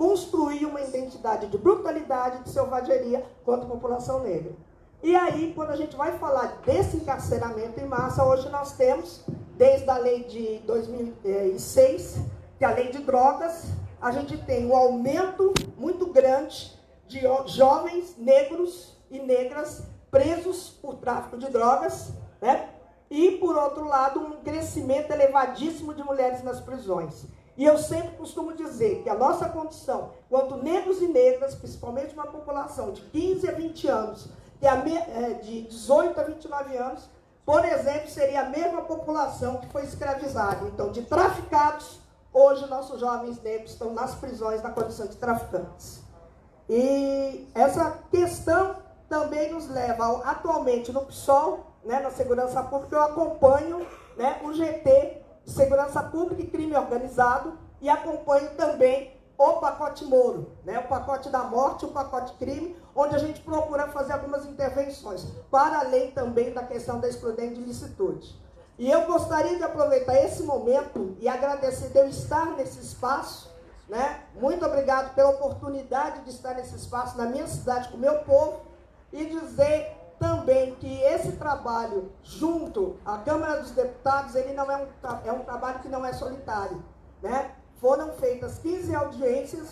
construir uma identidade de brutalidade, de selvageria contra a população negra. E aí, quando a gente vai falar desse encarceramento em massa, hoje nós temos, desde a lei de 2006, que é a lei de drogas, a gente tem um aumento muito grande de jovens negros e negras presos por tráfico de drogas, né? E, por outro lado, um crescimento elevadíssimo de mulheres nas prisões. E eu sempre costumo dizer que a nossa condição, quanto negros e negras, principalmente uma população de 15 a 20 anos, de 18 a 29 anos, por exemplo, seria a mesma população que foi escravizada. Então, de traficados, hoje nossos jovens negros estão nas prisões na condição de traficantes. E essa questão também nos leva, atualmente no PSOL, né, na Segurança Pública, eu acompanho, né, o GT, Segurança Pública e Crime Organizado, e acompanho também o pacote Moro, né, o pacote da morte, o pacote crime, onde a gente procura fazer algumas intervenções, para além também da questão da excludente de ilicitude. E eu gostaria de aproveitar esse momento e agradecer de eu estar nesse espaço, né? Muito obrigado pela oportunidade de estar nesse espaço na minha cidade com o meu povo, e dizer também que esse trabalho junto à Câmara dos Deputados, ele não é um trabalho que não é solitário, né? Foram feitas 15 audiências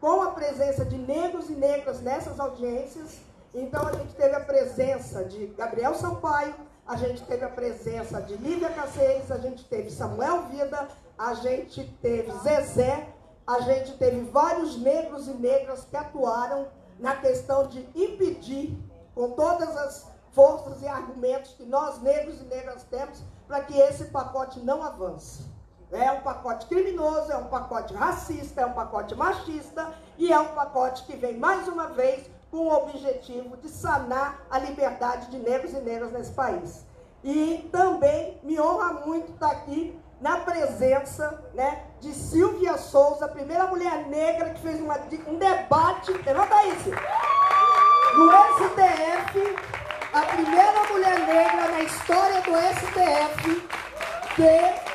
com a presença de negros e negras nessas audiências. Então a gente teve a presença de Gabriel Sampaio, a gente teve a presença de Lívia Caceres, a gente teve Samuel Vida, a gente teve Zezé, a gente teve vários negros e negras que atuaram na questão de impedir, com todas as forças e argumentos que nós, negros e negras, temos, para que esse pacote não avance. É um pacote criminoso, é um pacote racista, é um pacote machista, e é um pacote que vem, mais uma vez, com o objetivo de sanar a liberdade de negros e negras nesse país. E também me honra muito estar aqui na presença, né, de Silvia Souza, a primeira mulher negra que fez um debate, levanta isso, no STF, a primeira mulher negra na história do STF que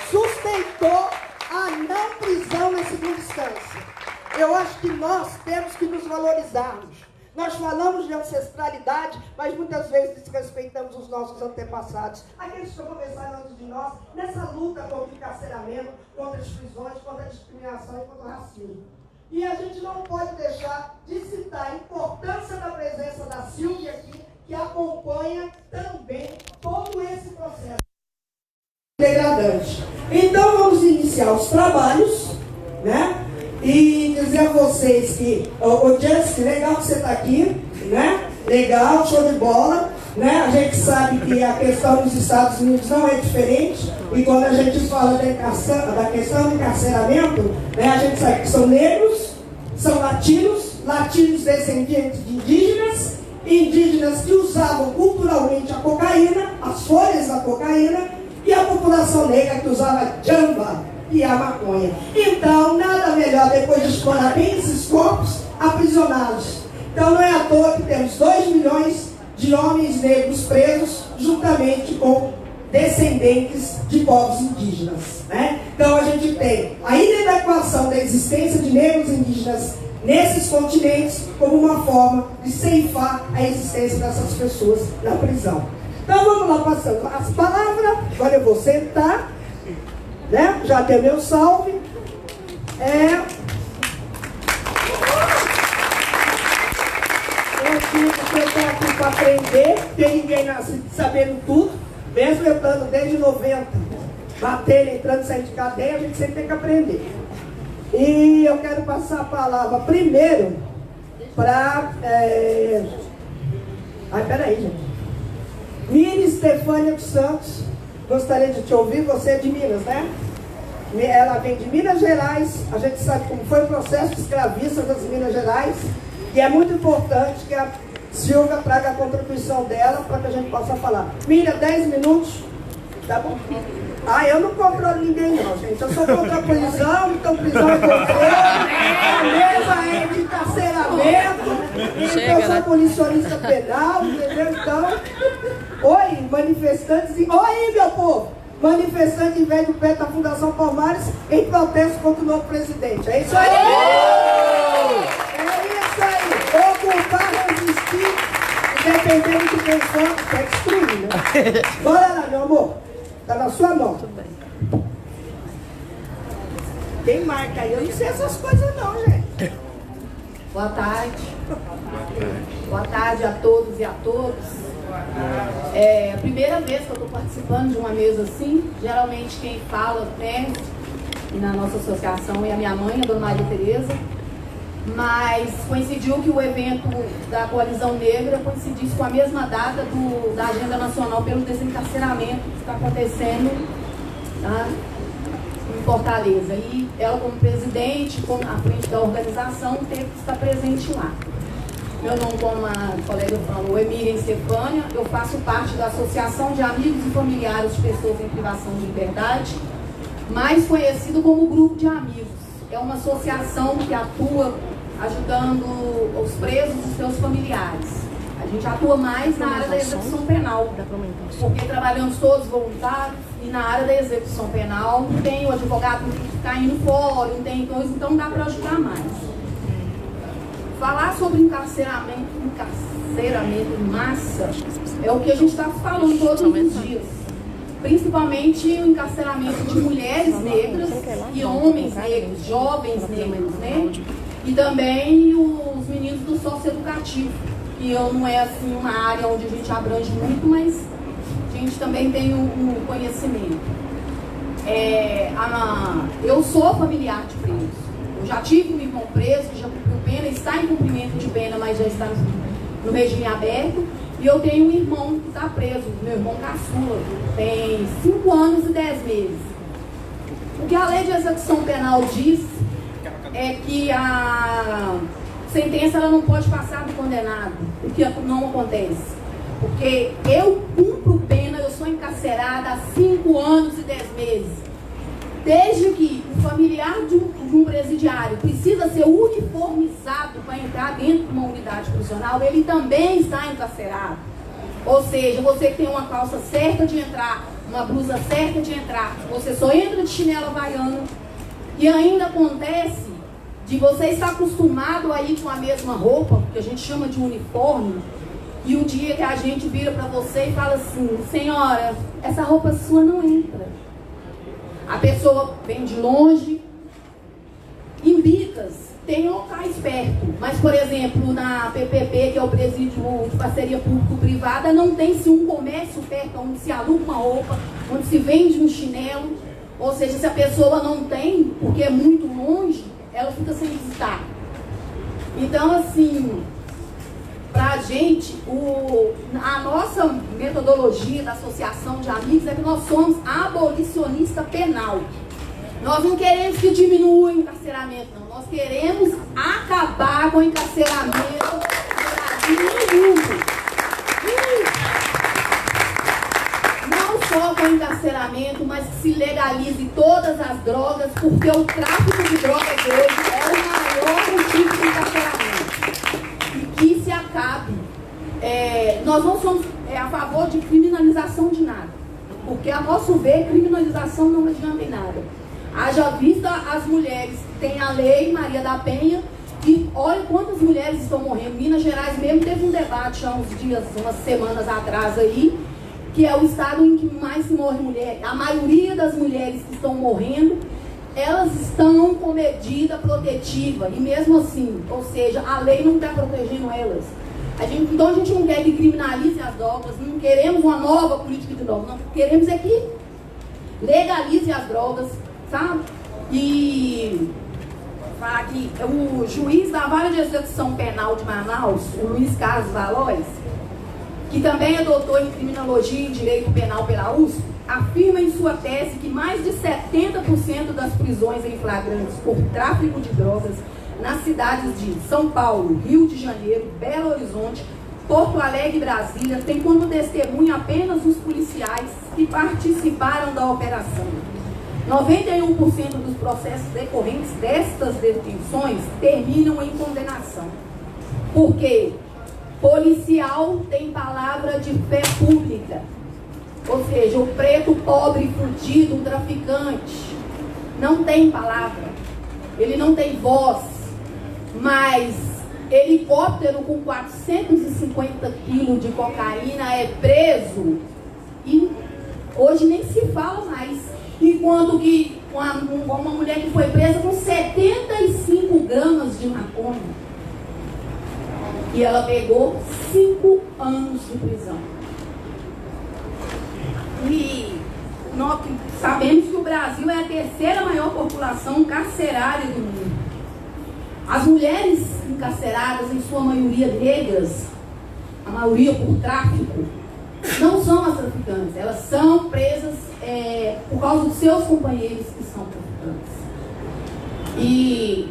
sustentou a não prisão na segunda instância. Eu acho que nós temos que nos valorizarmos. Nós falamos de ancestralidade, mas muitas vezes desrespeitamos os nossos antepassados, aqueles que começaram antes de nós, nessa luta contra o encarceramento, contra as prisões, contra a discriminação e contra o racismo. E a gente não pode deixar de citar a importância da presença da Silvia aqui, que acompanha também todo esse processo degradante. Então vamos iniciar os trabalhos, né? E dizer a vocês que, Jessica, legal que você está aqui, né? Legal, show de bola, né? A gente sabe que a questão dos Estados Unidos não é diferente, e quando a gente fala da questão do encarceramento, né, a gente sabe que são negros, são latinos descendentes de indígenas que usavam culturalmente a cocaína, as folhas da cocaína, e a população negra que usava jamba e a maconha. Então, nada melhor, depois de explorar bem esses corpos, aprisioná-los. Então, não é à toa que temos 2 milhões de homens negros presos, juntamente com descendentes de povos indígenas, né? Então, a gente tem a inadequação da existência de negros indígenas nesses continentes como uma forma de ceifar a existência dessas pessoas na prisão. Então, vamos lá, passando as palavras. Agora eu vou sentar, né? Já tem meu salve. Eu estou aqui para aprender, porque ninguém nasce sabendo tudo, mesmo eu estando desde 90, batendo, entrando, saindo de cadeia, a gente sempre tem que aprender. E eu quero passar a palavra primeiro para... peraí, gente. Miriam Estefânia dos Santos, gostaria de te ouvir, você é de Minas, né? Ela vem de Minas Gerais, a gente sabe como foi o processo escravista das Minas Gerais, e é muito importante que a Silvia traga a contribuição dela para que a gente possa falar. Miriam, 10 minutos, tá bom? Eu não controlo ninguém não, gente, eu sou contra a prisão, então prisão é controle, a mesa é de encarceramento, então eu sou abolicionista penal, entendeu? Então, oi, manifestantes, oi, meu povo! manifestante em vez do pé da Fundação Palmares em protesto contra o novo presidente. É isso aí! É isso aí! Ocupar, resistir, independente de quem for, quer destruir, né? Bora lá, meu amor. Tá na sua mão. Tudo bem. Quem marca aí? Eu não sei essas coisas não, gente. Boa tarde. Boa tarde a todos e a todas. É a primeira vez que eu estou participando de uma mesa assim. Geralmente quem fala, né, na nossa associação é a minha mãe, a dona Maria Tereza. Mas coincidiu que o evento da Coalizão Negra coincidisse com a mesma data da Agenda Nacional pelo Desencarceramento que está acontecendo, tá, em Fortaleza. E ela, como presidente, à frente da organização, teve que estar presente lá. Meu nome, como a colega falou, é Miriam Stefânia. Eu faço parte da Associação de Amigos e Familiares de Pessoas em Privação de Liberdade, mais conhecido como Grupo de Amigos. É uma associação que atua ajudando os presos e seus familiares. A gente atua mais na área da execução penal, porque trabalhamos todos voluntários, e na área da execução penal não tem o advogado que ficar indo fora, não tem coisa, então dá para ajudar mais. Falar sobre encarceramento em massa é o que a gente está falando todos os dias. Principalmente o encarceramento de mulheres negras e homens negros, jovens negros, né? E também os meninos do socioeducativo, que não é assim uma área onde a gente abrange muito, mas a gente também tem um conhecimento. Eu sou familiar de presos. Eu já tive um irmão preso, que já cumpriu pena, está em cumprimento de pena, mas já está no regime aberto. E eu tenho um irmão que está preso, meu irmão caçula, tem 5 anos e 10 meses. O que a lei de execução penal diz é que a sentença ela não pode passar do condenado, o que não acontece. Porque eu cumpro pena, eu sou encarcerada há 5 anos e 10 meses. Desde que o familiar de um presidiário precisa ser uniformizado para entrar dentro de uma unidade prisional, ele também está encarcerado. Ou seja, você tem uma calça certa de entrar, uma blusa certa de entrar, você só entra de chinela havaiana. E ainda acontece de você estar acostumado a ir com a mesma roupa, que a gente chama de uniforme, e o dia que a gente vira para você e fala assim: senhora, essa roupa sua não entra. A pessoa vem de longe. Em Bicas tem locais perto, mas, por exemplo, na PPP, que é o presídio de parceria público-privada, não tem-se um comércio perto onde se aluga uma roupa, onde se vende um chinelo. Ou seja, se a pessoa não tem, porque é muito longe, ela fica sem visitar. Então, assim, pra gente, a nossa metodologia da Associação de Amigos é que nós somos abolicionista penal. Nós não queremos que diminua o encarceramento, não. Nós queremos acabar com o encarceramento no Brasil e no mundo. Não só com o encarceramento, mas que se legalize todas as drogas, porque o tráfico de drogas hoje é o maior motivo de encarceramento. Que se acabe. Nós não somos a favor de criminalização de nada, porque a nosso ver criminalização não adianta em nada. Haja vista as mulheres, tem a lei Maria da Penha, e olha quantas mulheres estão morrendo. Minas Gerais mesmo teve um debate há uns dias, umas semanas atrás aí, que é o estado em que mais se morre mulher. A maioria das mulheres que estão morrendo, elas estão com medida protetiva, e mesmo assim, ou seja, a lei não está protegendo elas. Então a gente não quer que criminalize as drogas, não queremos uma nova política de drogas, não queremos é que legalize as drogas, sabe? E falar que o juiz da Vara de Execução Penal de Manaus, o Luiz Carlos Valois, que também é doutor em Criminologia e Direito Penal pela USP, afirma em sua tese que mais de 70% das prisões em flagrantes por tráfico de drogas nas cidades de São Paulo, Rio de Janeiro, Belo Horizonte, Porto Alegre e Brasília tem como testemunha apenas os policiais que participaram da operação. 91% dos processos decorrentes destas detenções terminam em condenação. Por quê? Policial tem palavra de fé pública. Ou seja, o preto, pobre, fudido, um traficante, não tem palavra, ele não tem voz, mas helicóptero com 450 quilos de cocaína é preso e hoje nem se fala mais. Enquanto que uma mulher que foi presa com 75 gramas de maconha e ela pegou 5 anos de prisão. E nós sabemos que o Brasil é a terceira maior população carcerária do mundo. As mulheres encarceradas, em sua maioria negras, a maioria por tráfico, não são as traficantes, elas são presas por causa dos seus companheiros que são traficantes. E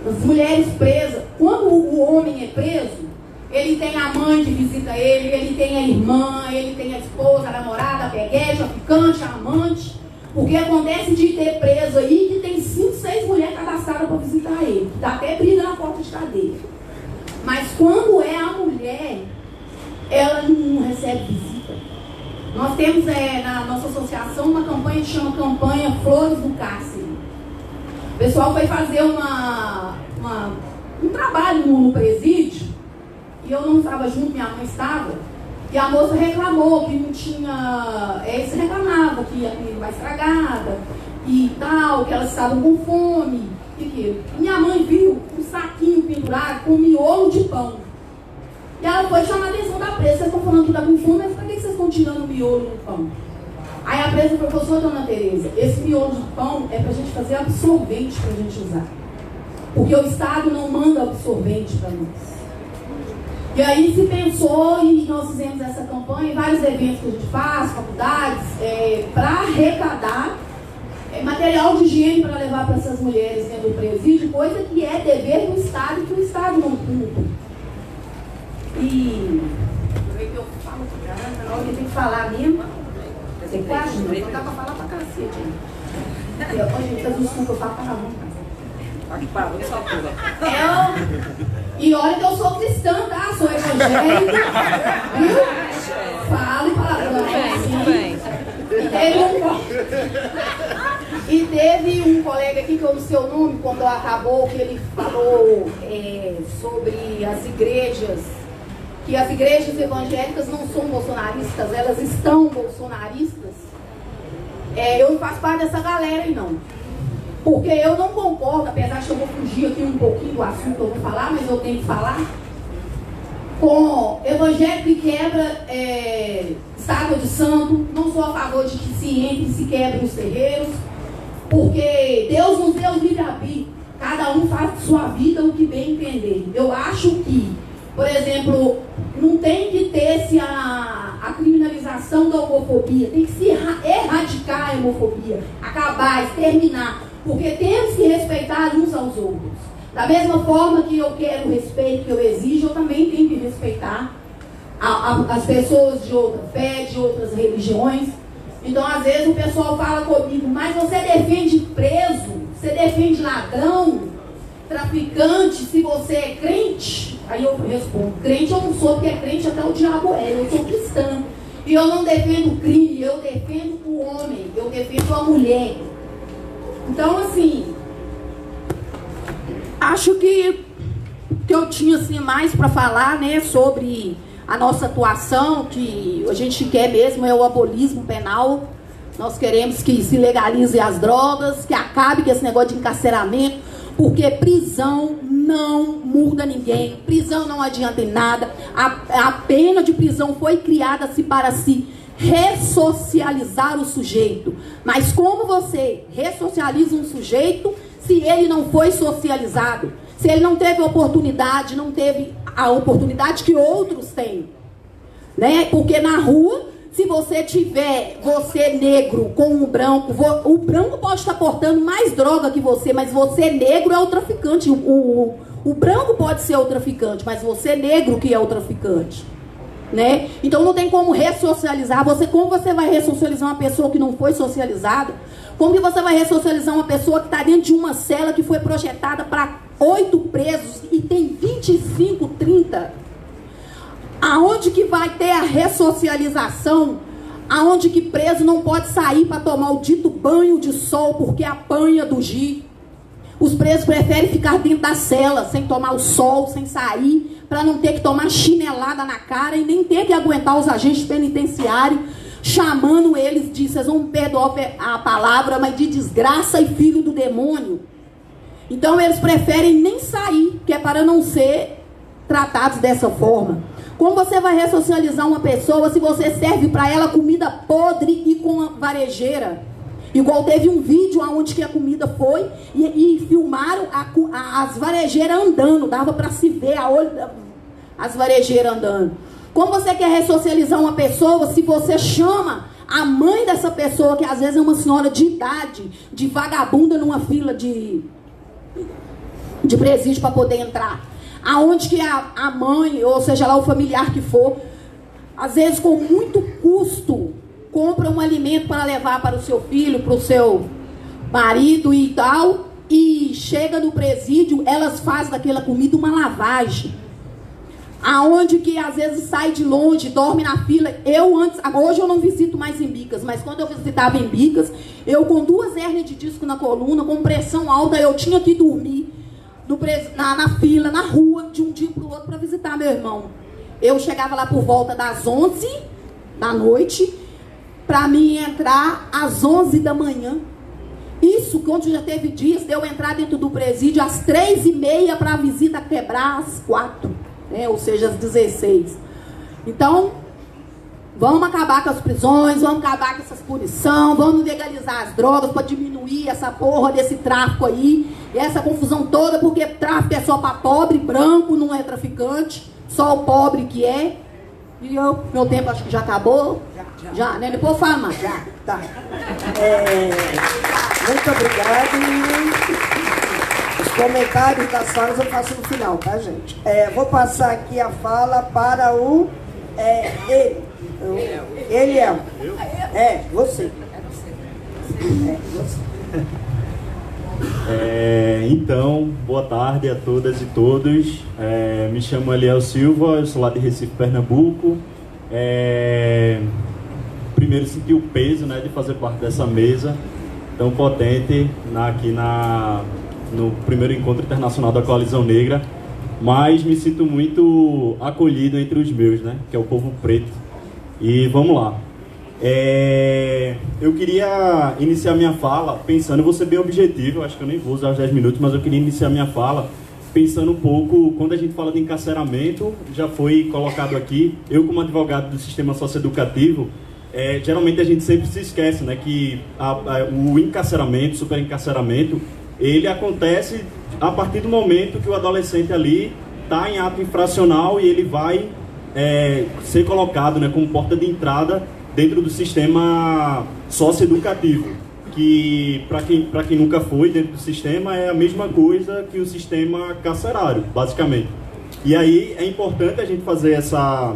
as mulheres presas, quando o homem é preso, ele tem a mãe que visita ele tem a irmã, ele tem a esposa, a namorada, a peguete, a ficante, a amante. Porque acontece de ter preso aí que tem 5, 6 mulheres cadastradas para visitar ele. Dá até briga na porta de cadeia. Mas quando é a mulher, ela não recebe visita. Nós temos na nossa associação uma campanha que chama Campanha Flores do Cárcere. O pessoal foi fazer um trabalho no presídio, e eu não estava junto, minha mãe estava, e a moça reclamou que não tinha, se reclamava que a comida vai estragada e tal, que elas estavam com fome. E minha mãe viu um saquinho pendurado com miolo de pão. E ela foi chamar a atenção da presa. Vocês estão falando que está com fome, mas por que vocês estão tirando o miolo do pão? Aí a presa falou: professora Dona Tereza, esse miolo de pão é para a gente fazer absorvente para a gente usar. Porque o Estado não manda absorvente para nós. E aí se pensou, e nós fizemos essa campanha, vários eventos que a gente faz, faculdades, para arrecadar material de higiene para levar para essas mulheres dentro do presídio, coisa que é dever do Estado, que o Estado não cumpre. E eu falo de caramba, alguém tem que falar mesmo. Você que ajuda, não dá para falar pra cacete. Gente, desculpa, eu falo para E olha que eu sou cristã, tá? Sou evangélica, viu? Falo palavrão. E teve um colega aqui que eu não sei o nome, quando acabou, que ele falou sobre as igrejas, que as igrejas evangélicas não são bolsonaristas, elas estão bolsonaristas. Eu não faço parte dessa galera aí, não. Porque eu não concordo, apesar que eu vou fugir aqui um pouquinho do assunto que eu vou falar, mas eu tenho que falar, com evangélico que quebra estátua de santo. Não sou a favor de que se entre e se quebre os terreiros, porque Deus nos deu livre-arbítrio, cada um faz de sua vida o que bem entender. Eu acho que, por exemplo, não tem que ter a criminalização da homofobia, tem que se erradicar a homofobia, acabar, exterminar, porque temos que respeitar uns aos outros. Da mesma forma que eu quero o respeito, que eu exijo, eu também tenho que respeitar as pessoas de outra fé, de outras religiões. Então, às vezes, o pessoal fala comigo: mas você defende preso, você defende ladrão, traficante, se você é crente? Aí eu respondo: crente eu não sou, porque é crente até o diabo eu sou cristã. E eu não defendo o crime, eu defendo o homem, eu defendo a mulher. Então, assim, acho que eu tinha assim, mais para falar, né, sobre a nossa atuação, que a gente quer mesmo é o abolismo penal. Nós queremos que se legalize as drogas, que acabe com esse negócio de encarceramento, porque prisão não muda ninguém, prisão não adianta em nada. A pena de prisão foi criada-se para se ressocializar o sujeito. Mas como você ressocializa um sujeito se ele não foi socializado? Se ele não teve oportunidade, não teve a oportunidade que outros têm, né? Porque na rua, se você tiver, você negro com um branco, o branco pode estar portando mais droga que você, mas você negro é o traficante. O branco pode ser o traficante, mas você negro que é o traficante, né? Então não tem como ressocializar. Como você vai ressocializar uma pessoa que não foi socializada? Como que você vai ressocializar uma pessoa que está dentro de uma cela que foi projetada para 8 presos e tem 25, 30? Aonde que vai ter a ressocialização? aonde que preso não pode sair para tomar o dito banho de sol porque apanha do giz. Os presos preferem ficar dentro da cela, sem tomar o sol, sem sair, para não ter que tomar chinelada na cara e nem ter que aguentar os agentes penitenciários chamando eles de, vocês vão perdoar a palavra, mas de desgraça e filho do demônio. Então eles preferem nem sair, que é para não ser tratados dessa forma. Como você vai ressocializar uma pessoa se você serve para ela comida podre e com varejeira? Igual teve um vídeo onde que a comida foi e filmaram as varejeiras andando, dava para se ver as varejeiras andando. Como você quer ressocializar uma pessoa se você chama a mãe dessa pessoa, que às vezes é uma senhora de idade, de vagabunda numa fila de presídio para poder entrar? Aonde que a mãe, ou seja lá o familiar que for, às vezes com muito custo, compra um alimento para levar para o seu filho, para o seu marido e tal, e chega no presídio, elas fazem daquela comida uma lavagem. Aonde que às vezes sai de longe, dorme na fila. Hoje eu não visito mais em Bicas, mas quando eu visitava em Bicas, eu com 2 hérnias de disco na coluna, com pressão alta, eu tinha que dormir na fila, na rua, de um dia para o outro para visitar meu irmão. Eu chegava lá por volta das 11 da noite, para mim entrar às 11 da manhã. Isso quando já teve dias de eu entrar dentro do presídio às 3h30 para a visita quebrar às 4, né? Ou seja, às 16. Então, vamos acabar com as prisões, vamos acabar com essas punições, vamos legalizar as drogas para diminuir essa porra desse tráfico aí, e essa confusão toda, porque tráfico é só para pobre, branco, não é traficante, só o pobre que é. E meu tempo acho que já acabou. Já, né? Depois fala mais. Já, tá. Muito obrigado. Os comentários das falas eu faço no final, tá, gente? Vou passar aqui a fala para ele. Ele é. Você. Você. Então, boa tarde a todas e todos. Me chamo Eliel Silva, eu sou lá de Recife, Pernambuco. Primeiro senti o peso, né, de fazer parte dessa mesa tão potente aqui no primeiro encontro internacional da Coalizão Negra, mas me sinto muito acolhido entre os meus, né, que é o povo preto. E vamos lá. Eu queria iniciar minha fala pensando, eu vou ser bem objetivo, eu acho que eu nem vou usar os 10 minutos, mas eu queria iniciar minha fala pensando um pouco, quando a gente fala de encarceramento, já foi colocado aqui, eu como advogado do sistema socioeducativo, geralmente a gente sempre se esquece, né, que o encarceramento, superencarceramento, ele acontece a partir do momento que o adolescente ali está em ato infracional e ele vai ser colocado, né, como porta de entrada dentro do sistema socioeducativo, que para quem nunca foi dentro do sistema é a mesma coisa que o sistema carcerário, basicamente. E aí é importante a gente fazer essa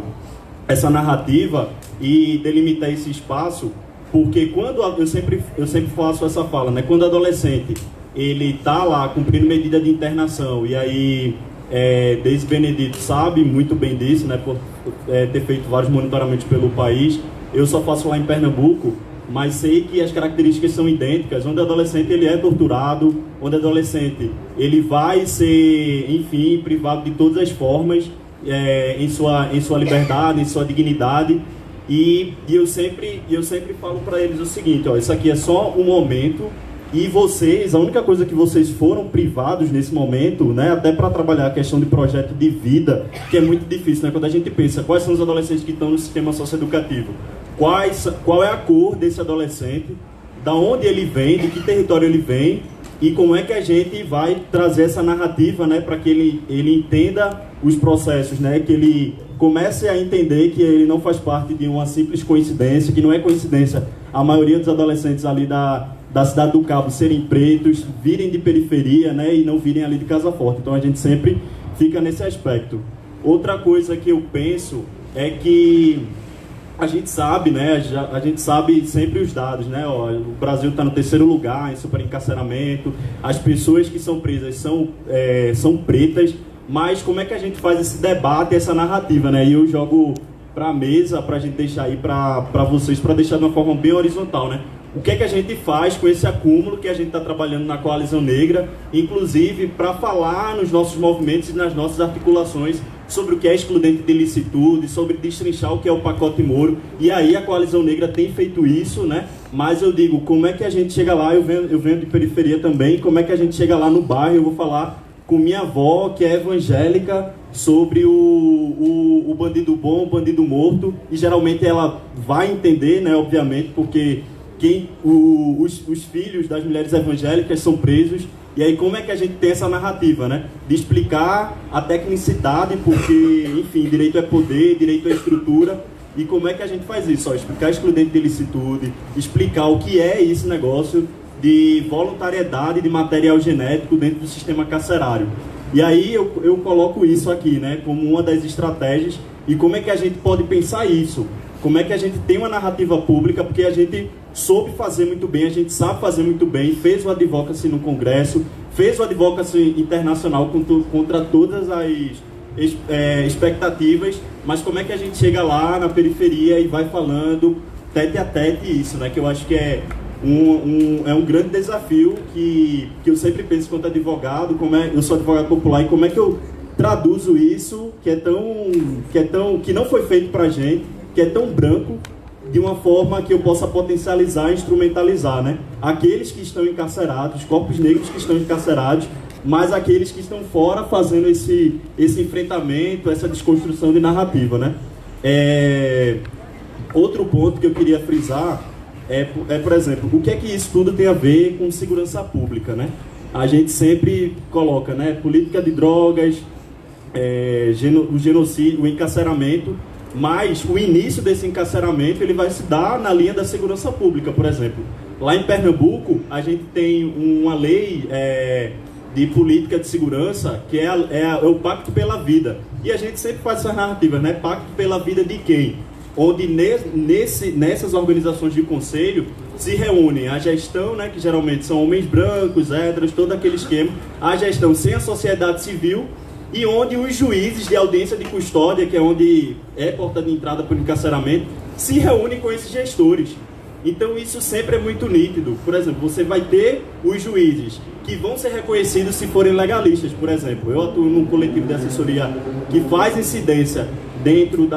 narrativa e delimitar esse espaço, porque quando eu sempre faço essa fala, né? Quando o adolescente ele tá lá cumprindo medida de internação, e aí Deise Benedito sabe muito bem disso, né? Por ter feito vários monitoramentos pelo país. Eu só faço lá em Pernambuco, mas sei que as características são idênticas, onde o adolescente ele é torturado, onde o adolescente ele vai ser, enfim, privado de todas as formas, em sua liberdade, em sua dignidade. E eu sempre falo para eles o seguinte, ó, isso aqui é só um momento, e vocês, a única coisa que vocês foram privados nesse momento, né, até para trabalhar a questão de projeto de vida, que é muito difícil, né, quando a gente pensa quais são os adolescentes que estão no sistema socioeducativo, qual é a cor desse adolescente, da onde ele vem, de que território ele vem, e como é que a gente vai trazer essa narrativa, né, para que ele entenda os processos, né, que ele comece a entender que ele não faz parte de uma simples coincidência, que não é coincidência a maioria dos adolescentes ali da Cidade do Cabo serem pretos, virem de periferia, né, e não virem ali de Casa Forte. Então a gente sempre fica nesse aspecto. Outra coisa que eu penso é que a gente sabe, né, a gente sabe sempre os dados, né, ó, o Brasil está no 3º lugar em superencarceramento, as pessoas que são presas são pretas, mas como é que a gente faz esse debate, essa narrativa, né? E eu jogo para a mesa, para a gente deixar aí para vocês, para deixar de uma forma bem horizontal, né? O que é que a gente faz com esse acúmulo que a gente está trabalhando na Coalizão Negra, inclusive para falar nos nossos movimentos e nas nossas articulações sobre o que é excludente de ilicitude, sobre destrinchar o que é o pacote Moro. E aí a Coalizão Negra tem feito isso, né? Mas eu digo, como é que a gente chega lá? Eu venho de periferia também, como é que a gente chega lá no bairro? Eu vou falar com minha avó, que é evangélica, sobre o bandido bom, o bandido morto, e geralmente ela vai entender, né, obviamente, porque os filhos das mulheres evangélicas são presos. E aí como é que a gente tem essa narrativa, né? De explicar a tecnicidade, porque, enfim, direito é poder, direito é estrutura. E como é que a gente faz isso? Ó, explicar excludente de ilicitude, explicar o que é esse negócio de voluntariedade de material genético dentro do sistema carcerário. E aí eu coloco isso aqui, né, como uma das estratégias. E como é que a gente pode pensar isso? Como é que a gente tem uma narrativa pública? Porque a gente soube fazer muito bem, a gente sabe fazer muito bem, fez o advocacy no Congresso, fez o advocacy internacional contra todas as expectativas, mas como é que a gente chega lá na periferia e vai falando tete a tete isso, né? Que eu acho que é um grande desafio que eu sempre penso quanto advogado, eu sou advogado popular, e como é que eu traduzo isso que não foi feito pra gente, que é tão branco, de uma forma que eu possa potencializar e instrumentalizar, né? Aqueles que estão encarcerados, corpos negros que estão encarcerados, mas aqueles que estão fora fazendo esse enfrentamento, essa desconstrução de narrativa, né? Outro ponto que eu queria frisar por exemplo, o que é que isso tudo tem a ver com segurança pública, né? A gente sempre coloca, né, política de drogas, o genocídio, o encarceramento, mas o início desse encarceramento ele vai se dar na linha da segurança pública, por exemplo. Lá em Pernambuco, a gente tem uma lei de política de segurança que é o Pacto pela Vida. E a gente sempre faz essas narrativas, né? Pacto pela vida de quem? Onde nessas organizações de conselho se reúnem a gestão, né, que geralmente são homens brancos, héteros, todo aquele esquema, a gestão sem a sociedade civil, e onde os juízes de audiência de custódia, que é onde é porta de entrada para o encarceramento, se reúnem com esses gestores. Então isso sempre é muito nítido. Por exemplo, você vai ter os juízes que vão ser reconhecidos se forem legalistas, por exemplo. Eu atuo num coletivo de assessoria que faz incidência dentro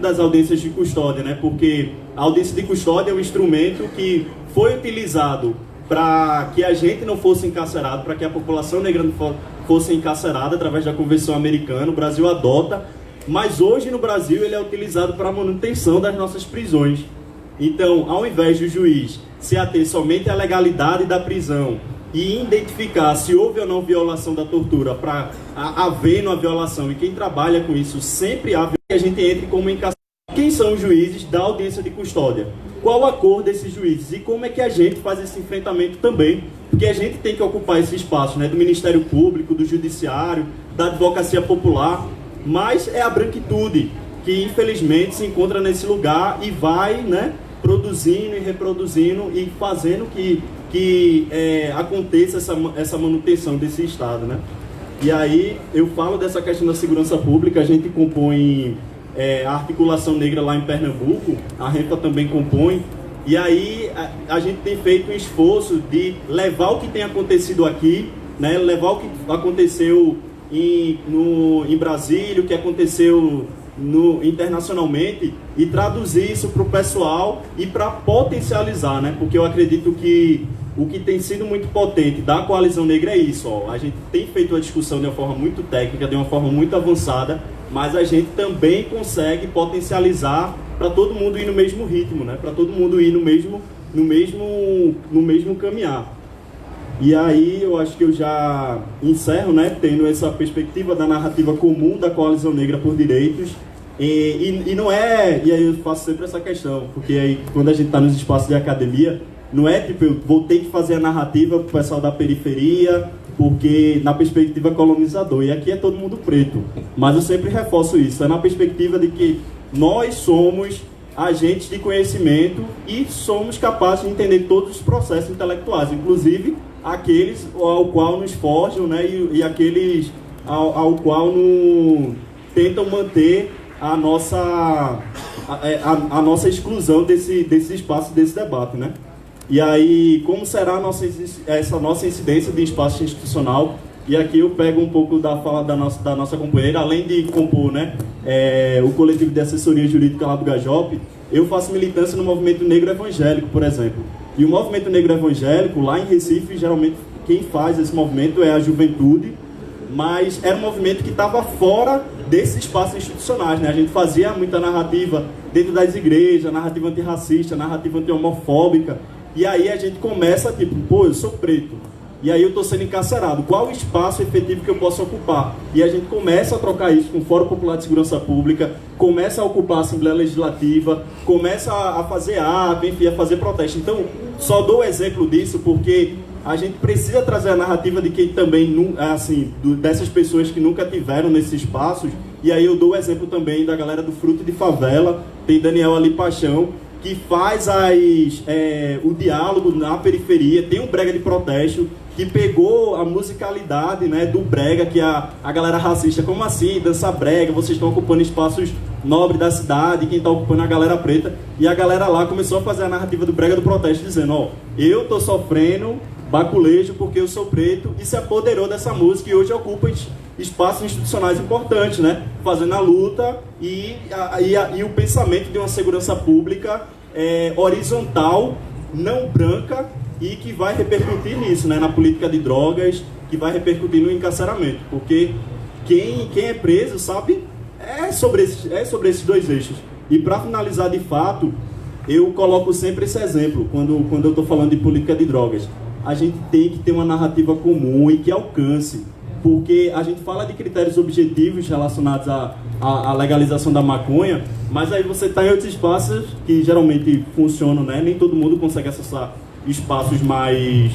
das audiências de custódia, né? Porque a audiência de custódia é um instrumento que foi utilizado para que a gente não fosse encarcerado, para que a população negra não fosse encarcerada através da Convenção Americana. O Brasil adota, mas hoje no Brasil ele é utilizado para a manutenção das nossas prisões. Então, ao invés do juiz se ater somente à legalidade da prisão e identificar se houve ou não violação da tortura para haver uma violação, e quem trabalha com isso sempre há, que a gente entre como encarcerado. Quem são os juízes da audiência de custódia? Qual a cor desses juízes? E como é que a gente faz esse enfrentamento também? Porque a gente tem que ocupar esse espaço, né, do Ministério Público, do Judiciário, da Advocacia Popular, mas é a branquitude que infelizmente se encontra nesse lugar e vai, né, produzindo e reproduzindo e fazendo que aconteça essa manutenção desse Estado, né? E aí eu falo dessa questão da segurança pública. A gente compõe a articulação negra lá em Pernambuco, a RENFA também compõe, e aí a gente tem feito um esforço de levar o que tem acontecido aqui, né? Levar o que aconteceu em Brasília, o que aconteceu internacionalmente, e traduzir isso para o pessoal e para potencializar, né? Porque eu acredito que o que tem sido muito potente da Coalizão Negra é isso, ó. A gente tem feito a discussão de uma forma muito técnica, de uma forma muito avançada, mas a gente também consegue potencializar para todo mundo ir no mesmo ritmo, né? Para todo mundo ir no mesmo caminhar. E aí eu acho que eu já encerro, né, tendo essa perspectiva da narrativa comum da Coalizão Negra por Direitos. E não é, e aí eu faço sempre essa questão, porque aí quando a gente está nos espaços de academia, não é tipo, eu vou ter que fazer a narrativa para o pessoal da periferia, porque na perspectiva colonizadora, e aqui é todo mundo preto, mas eu sempre reforço isso, é na perspectiva de que nós somos agentes de conhecimento e somos capazes de entender todos os processos intelectuais, inclusive aqueles ao qual nos forjam, né, e aqueles ao qual tentam manter a nossa exclusão desse espaço, desse debate, né? E aí, como será essa nossa incidência de espaço institucional? E aqui eu pego um pouco da fala da nossa companheira, além de compor, né, o coletivo de assessoria jurídica lá do Gajop, eu faço militância no movimento negro evangélico, por exemplo. E o movimento negro evangélico, lá em Recife, geralmente quem faz esse movimento é a juventude, mas era um movimento que estava fora desses espaços institucionais, né? A gente fazia muita narrativa dentro das igrejas, narrativa antirracista, narrativa anti-homofóbica, e aí a gente começa, tipo, pô, eu sou preto, e aí eu estou sendo encarcerado, qual o espaço efetivo que eu posso ocupar? E a gente começa a trocar isso com o Fórum Popular de Segurança Pública, começa a ocupar a Assembleia Legislativa, começa a fazer ato, enfim, a fazer protesto. Então, só dou exemplo disso porque a gente precisa trazer a narrativa de quem também, assim, dessas pessoas que nunca tiveram nesses espaços. E aí eu dou o exemplo também da galera do Fruto de Favela, tem Daniel Ali Paixão, que faz o diálogo na periferia, tem um brega de protesto, que pegou a musicalidade, né, do brega, que a galera racista, como assim, dança brega, vocês estão ocupando espaços nobres da cidade, quem está ocupando é a galera preta, e a galera lá começou a fazer a narrativa do brega do protesto, dizendo, ó, eu tô sofrendo baculejo porque eu sou preto, e se apoderou dessa música e hoje ocupa espaços institucionais importantes, né, fazendo a luta e o pensamento de uma segurança pública horizontal, não branca, e que vai repercutir nisso, né, na política de drogas, que vai repercutir no encarceramento, porque quem é preso, sabe, é sobre esses dois eixos. E para finalizar de fato, eu coloco sempre esse exemplo, quando eu estou falando de política de drogas. A gente tem que ter uma narrativa comum e que alcance, porque a gente fala de critérios objetivos relacionados à legalização da maconha, mas aí você está em outros espaços que geralmente funcionam, né? Nem todo mundo consegue acessar espaços mais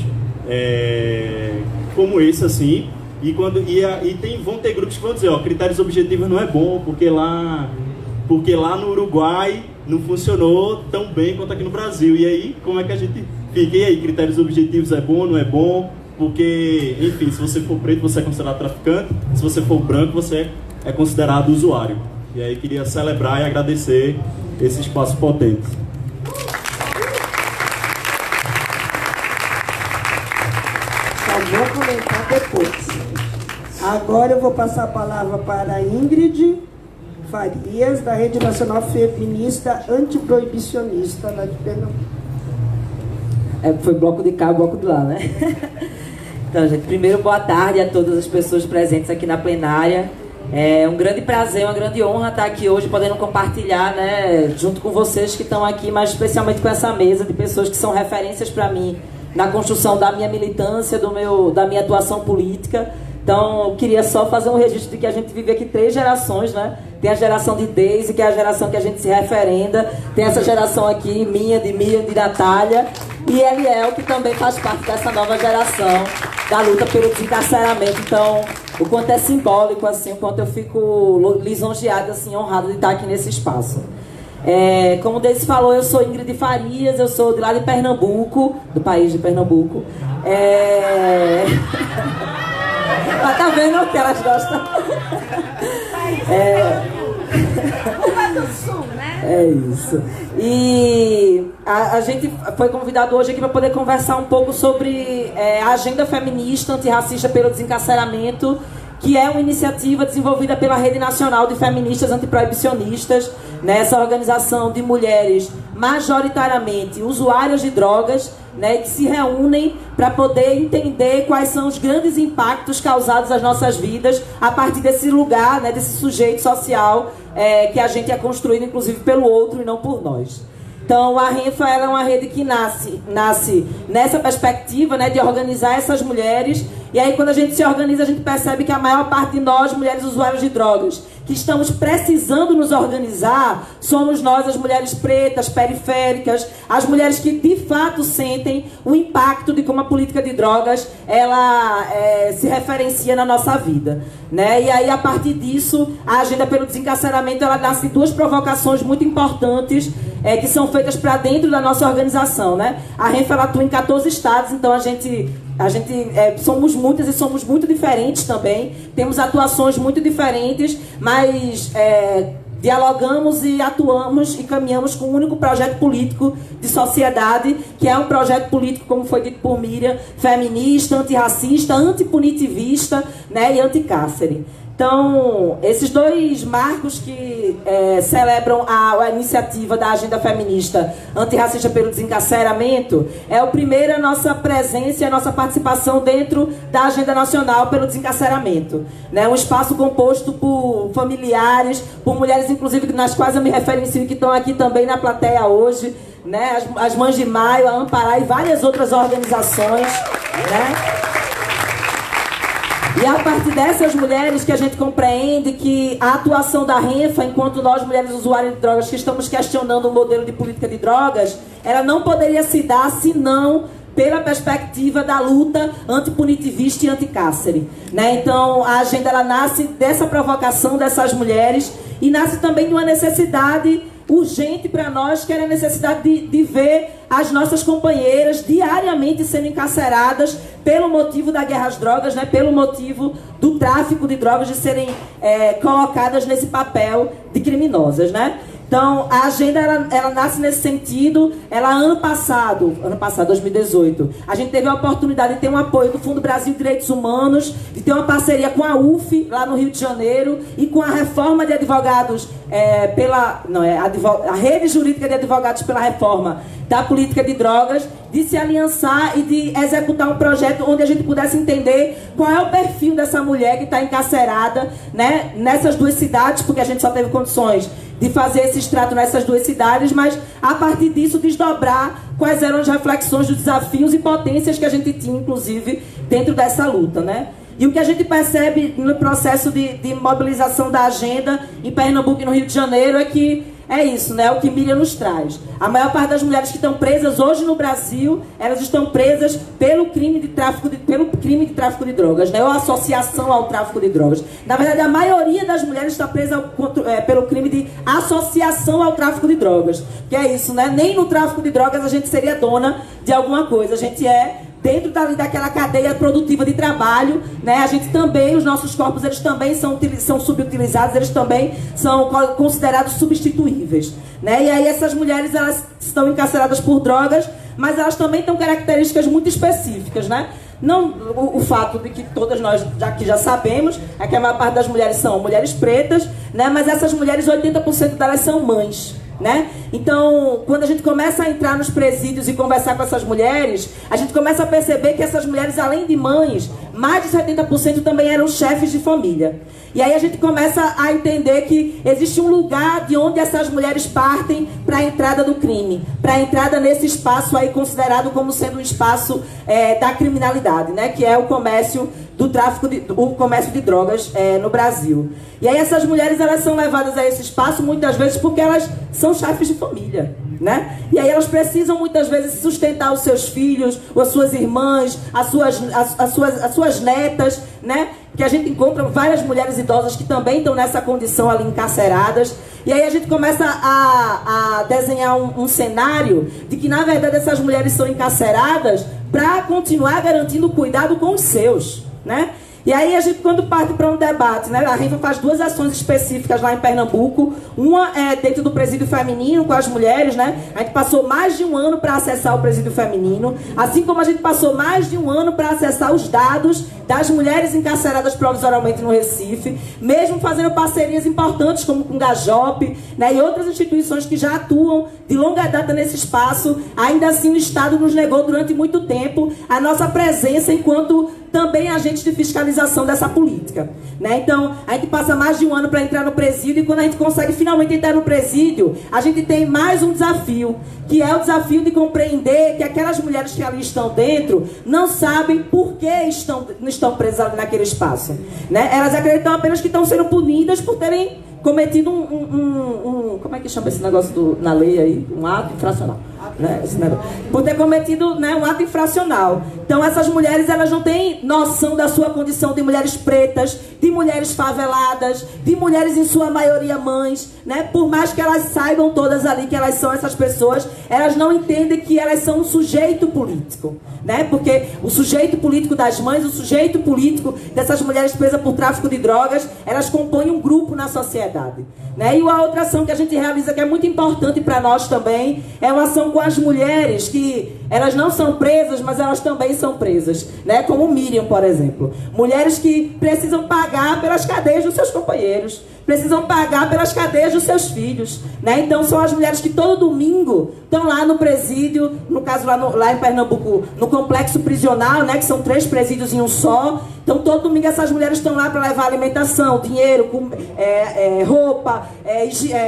como esse, assim, vão ter grupos que vão dizer, ó, critérios objetivos não é bom, porque lá no Uruguai não funcionou tão bem quanto aqui no Brasil. E aí, como é que a gente fica? E aí, critérios objetivos é bom, não é bom? Porque, enfim, se você for preto, você é considerado traficante, se você for branco, você é considerado usuário. E aí, queria celebrar e agradecer esse espaço potente. Vou comentar depois. Agora eu vou passar a palavra para a Ingrid Farias, da Rede Nacional Feminista Antiproibicionista, lá de Pernambuco. Foi bloco de cá, bloco de lá, né? Então, gente, primeiro, boa tarde a todas as pessoas presentes aqui na plenária. É um grande prazer, uma grande honra estar aqui hoje, podendo compartilhar, né, junto com vocês que estão aqui, mas especialmente com essa mesa de pessoas que são referências para mim na construção da minha militância, da minha atuação política. Então, eu queria só fazer um registro de que a gente vive aqui 3 gerações, né? Tem a geração de Deise, que é a geração que a gente se referenda. Tem essa geração aqui, minha, de Miriam, de Natália. E Eliel, que também faz parte dessa nova geração da luta pelo desencarceramento. Então, o quanto é simbólico, assim, o quanto eu fico lisonjeada, assim, honrada de estar aqui nesse espaço. Como o Deise falou, eu sou Ingrid Farias, eu sou de lá de Pernambuco, do país de Pernambuco. Mas tá vendo que elas gostam? É isso. E a gente foi convidado hoje aqui para poder conversar um pouco sobre a agenda feminista antirracista pelo desencarceramento, que é uma iniciativa desenvolvida pela Rede Nacional de Feministas Antiproibicionistas, né, essa organização de mulheres majoritariamente usuárias de drogas, né, que se reúnem para poder entender quais são os grandes impactos causados às nossas vidas a partir desse lugar, né, desse sujeito social que a gente é construído inclusive pelo outro e não por nós. Então, a RENFA ela é uma rede que nasce nessa perspectiva, né, de organizar essas mulheres. E aí, quando a gente se organiza, a gente percebe que a maior parte de nós, mulheres usuárias de drogas, que estamos precisando nos organizar, somos nós, as mulheres pretas, periféricas, as mulheres que, de fato, sentem o impacto de como a política de drogas ela se referencia na nossa vida, né? E aí, a partir disso, a agenda pelo desencarceramento ela nasce de 2 provocações muito importantes que são feitas para dentro da nossa organização, né? A RENFA ela atua em 14 estados, então a gente somos muitas e somos muito diferentes também, temos atuações muito diferentes, mas dialogamos e atuamos e caminhamos com um único projeto político de sociedade, que é um projeto político, como foi dito por Miriam, feminista, antirracista, antipunitivista, né, e anticárcere. Então, esses dois marcos que celebram a iniciativa da Agenda Feminista Antirracista pelo Desencarceramento é o primeiro a nossa presença e a nossa participação dentro da Agenda Nacional pelo Desencarceramento. Né? Um espaço composto por familiares, por mulheres, inclusive, nas quais eu me referencio, que estão aqui também na plateia hoje, né? As Mães de Maio, a Ampará e várias outras organizações, né? E é a partir dessas mulheres que a gente compreende que a atuação da RENFA, enquanto nós, mulheres usuárias de drogas, que estamos questionando o modelo de política de drogas, ela não poderia se dar senão pela perspectiva da luta antipunitivista e anticárcere. Né? Então, a agenda ela nasce dessa provocação dessas mulheres e nasce também de uma necessidade urgente para nós, que era a necessidade de ver as nossas companheiras diariamente sendo encarceradas pelo motivo da guerra às drogas, né, pelo motivo do tráfico de drogas, de serem colocadas nesse papel de criminosas, né? Então, a agenda, ela nasce nesse sentido. Ela, ano passado, 2018, a gente teve a oportunidade de ter um apoio do Fundo Brasil Direitos Humanos, de ter uma parceria com a UF, lá no Rio de Janeiro, e com a reforma de advogados, a rede jurídica de advogados pela reforma da política de drogas, de se aliançar e de executar um projeto onde a gente pudesse entender qual é o perfil dessa mulher que está encarcerada, né, nessas duas cidades, porque a gente só teve condições de fazer esse extrato nessas duas cidades, mas a partir disso desdobrar quais eram as reflexões dos desafios e potências que a gente tinha, inclusive, dentro dessa luta, né? E o que a gente percebe no processo de mobilização da agenda em Pernambuco e no Rio de Janeiro é que é isso, né? O que Miriam nos traz. A maior parte das mulheres que estão presas hoje no Brasil, elas estão presas pelo crime de tráfico de drogas, né? Ou associação ao tráfico de drogas. Na verdade, a maioria das mulheres está presa pelo crime de associação ao tráfico de drogas. Que é isso, né? Nem no tráfico de drogas a gente seria dona de alguma coisa. A gente é dentro daquela cadeia produtiva de trabalho, né? A gente também, os nossos corpos, eles também são subutilizados, eles também são considerados substituíveis, né? E aí essas mulheres, elas estão encarceradas por drogas, mas elas também têm características muito específicas, né? Não, o fato de que todas nós já sabemos é que a maior parte das mulheres são mulheres pretas, né? Mas essas mulheres, 80% delas são mães, né? Então, quando a gente começa a entrar nos presídios e conversar com essas mulheres, a gente começa a perceber que essas mulheres, além de mães, mais de 70% também eram chefes de família. E aí a gente começa a entender que existe um lugar de onde essas mulheres partem para a entrada do crime, para a entrada nesse espaço aí considerado como sendo um espaço da criminalidade, né? Que é o comércio do tráfico, o comércio de drogas no Brasil. E aí essas mulheres, elas são levadas a esse espaço muitas vezes porque elas são chefes de família, né? E aí elas precisam muitas vezes sustentar os seus filhos, as suas irmãs, as suas netas, né? Que a gente encontra várias mulheres idosas que também estão nessa condição ali encarceradas. E aí a gente começa a desenhar um cenário de que, na verdade, essas mulheres são encarceradas para continuar garantindo cuidado com os seus, né? E aí a gente, quando parte para um debate, né, a RENFA faz duas ações específicas lá em Pernambuco. Uma é dentro do presídio feminino com as mulheres, né? A gente passou mais de um ano para acessar o presídio feminino, assim como a gente passou mais de um ano para acessar os dados das mulheres encarceradas provisoriamente no Recife, mesmo fazendo parcerias importantes como com o Gajop, né, e outras instituições que já atuam de longa data nesse espaço. Ainda assim, o Estado nos negou durante muito tempo a nossa presença enquanto também agentes de fiscalização dessa política, né? Então, a gente passa mais de um ano para entrar no presídio, e quando a gente consegue finalmente entrar no presídio, a gente tem mais um desafio, que é o desafio de compreender que aquelas mulheres que ali estão dentro não sabem por que estão presas ali naquele espaço, né? Elas acreditam apenas que estão sendo punidas por terem cometido como é que chama esse negócio na lei aí? Um ato infracional. né, por ter cometido, né, um ato infracional. Então essas mulheres, elas não têm noção da sua condição de mulheres pretas, de mulheres faveladas, de mulheres em sua maioria mães, né? Por mais que elas saibam todas ali que elas são essas pessoas, elas não entendem que elas são um sujeito político, né? Porque o sujeito político das mães, o sujeito político dessas mulheres presas por tráfico de drogas, elas compõem um grupo na sociedade, né? E a outra ação que a gente realiza, que é muito importante para nós também, é uma ação com as mulheres que elas não são presas, mas elas também são presas, né? Como Miriam, por exemplo. Mulheres que precisam pagar pelas cadeias dos seus companheiros, precisam pagar pelas cadeias dos seus filhos, né? Então são as mulheres que todo domingo estão lá no presídio, no caso lá em Pernambuco, no complexo prisional, né? Que são 3 presídios em um só. Então todo domingo essas mulheres estão lá para levar alimentação, dinheiro, roupa,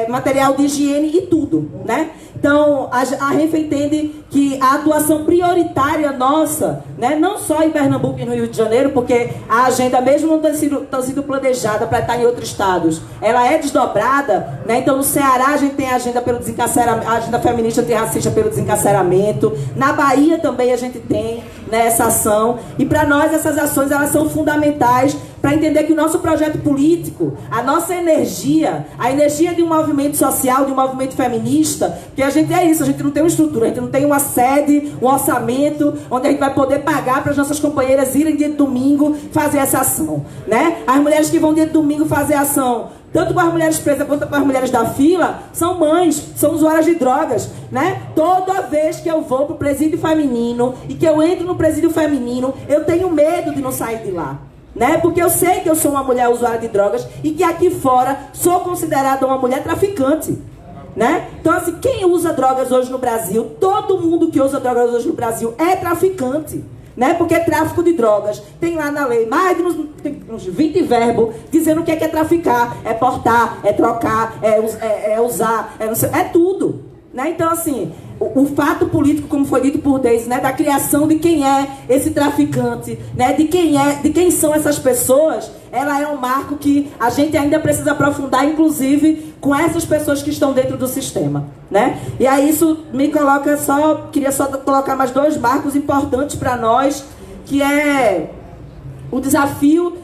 material de higiene e tudo, né? Então a RENFA entende que a atuação prioritária nossa, né, não só em Pernambuco e no Rio de Janeiro, porque a agenda, mesmo não tendo sido planejada para estar em outros estados, ela é desdobrada, né? Então no Ceará a gente tem a agenda pelo desencarceramento, a agenda feminista antirracista pelo desencarceramento. Na Bahia também a gente tem, né, essa ação. E para nós essas ações, elas são fundamentais para entender que o nosso projeto político, a nossa energia, a energia de um movimento social, de um movimento feminista, que a gente é isso, a gente não tem uma estrutura, a gente não tem uma sede, um orçamento, onde a gente vai poder pagar para as nossas companheiras irem dia de domingo fazer essa ação, né? As mulheres que vão dia de domingo fazer ação, tanto com as mulheres presas quanto com as mulheres da fila, são mães, são usuárias de drogas, né? Toda vez que eu vou para o presídio feminino e que eu entro no presídio feminino, eu tenho medo de não sair de lá, né? Porque eu sei que eu sou uma mulher usuária de drogas e que aqui fora sou considerada uma mulher traficante, né? Então assim, quem usa drogas hoje no Brasil, todo mundo que usa drogas hoje no Brasil é traficante, né? Porque tráfico de drogas tem lá na lei mais de uns 20 verbos dizendo o que é traficar, é portar, é trocar, é usar, é tudo, né? Então assim, o fato político, como foi dito por Deise, né, da criação de quem é esse traficante, né, de quem são essas pessoas, ela é um marco que a gente ainda precisa aprofundar, inclusive com essas pessoas que estão dentro do sistema, né? E aí isso me coloca queria só colocar mais 2 marcos importantes para nós, que é o desafio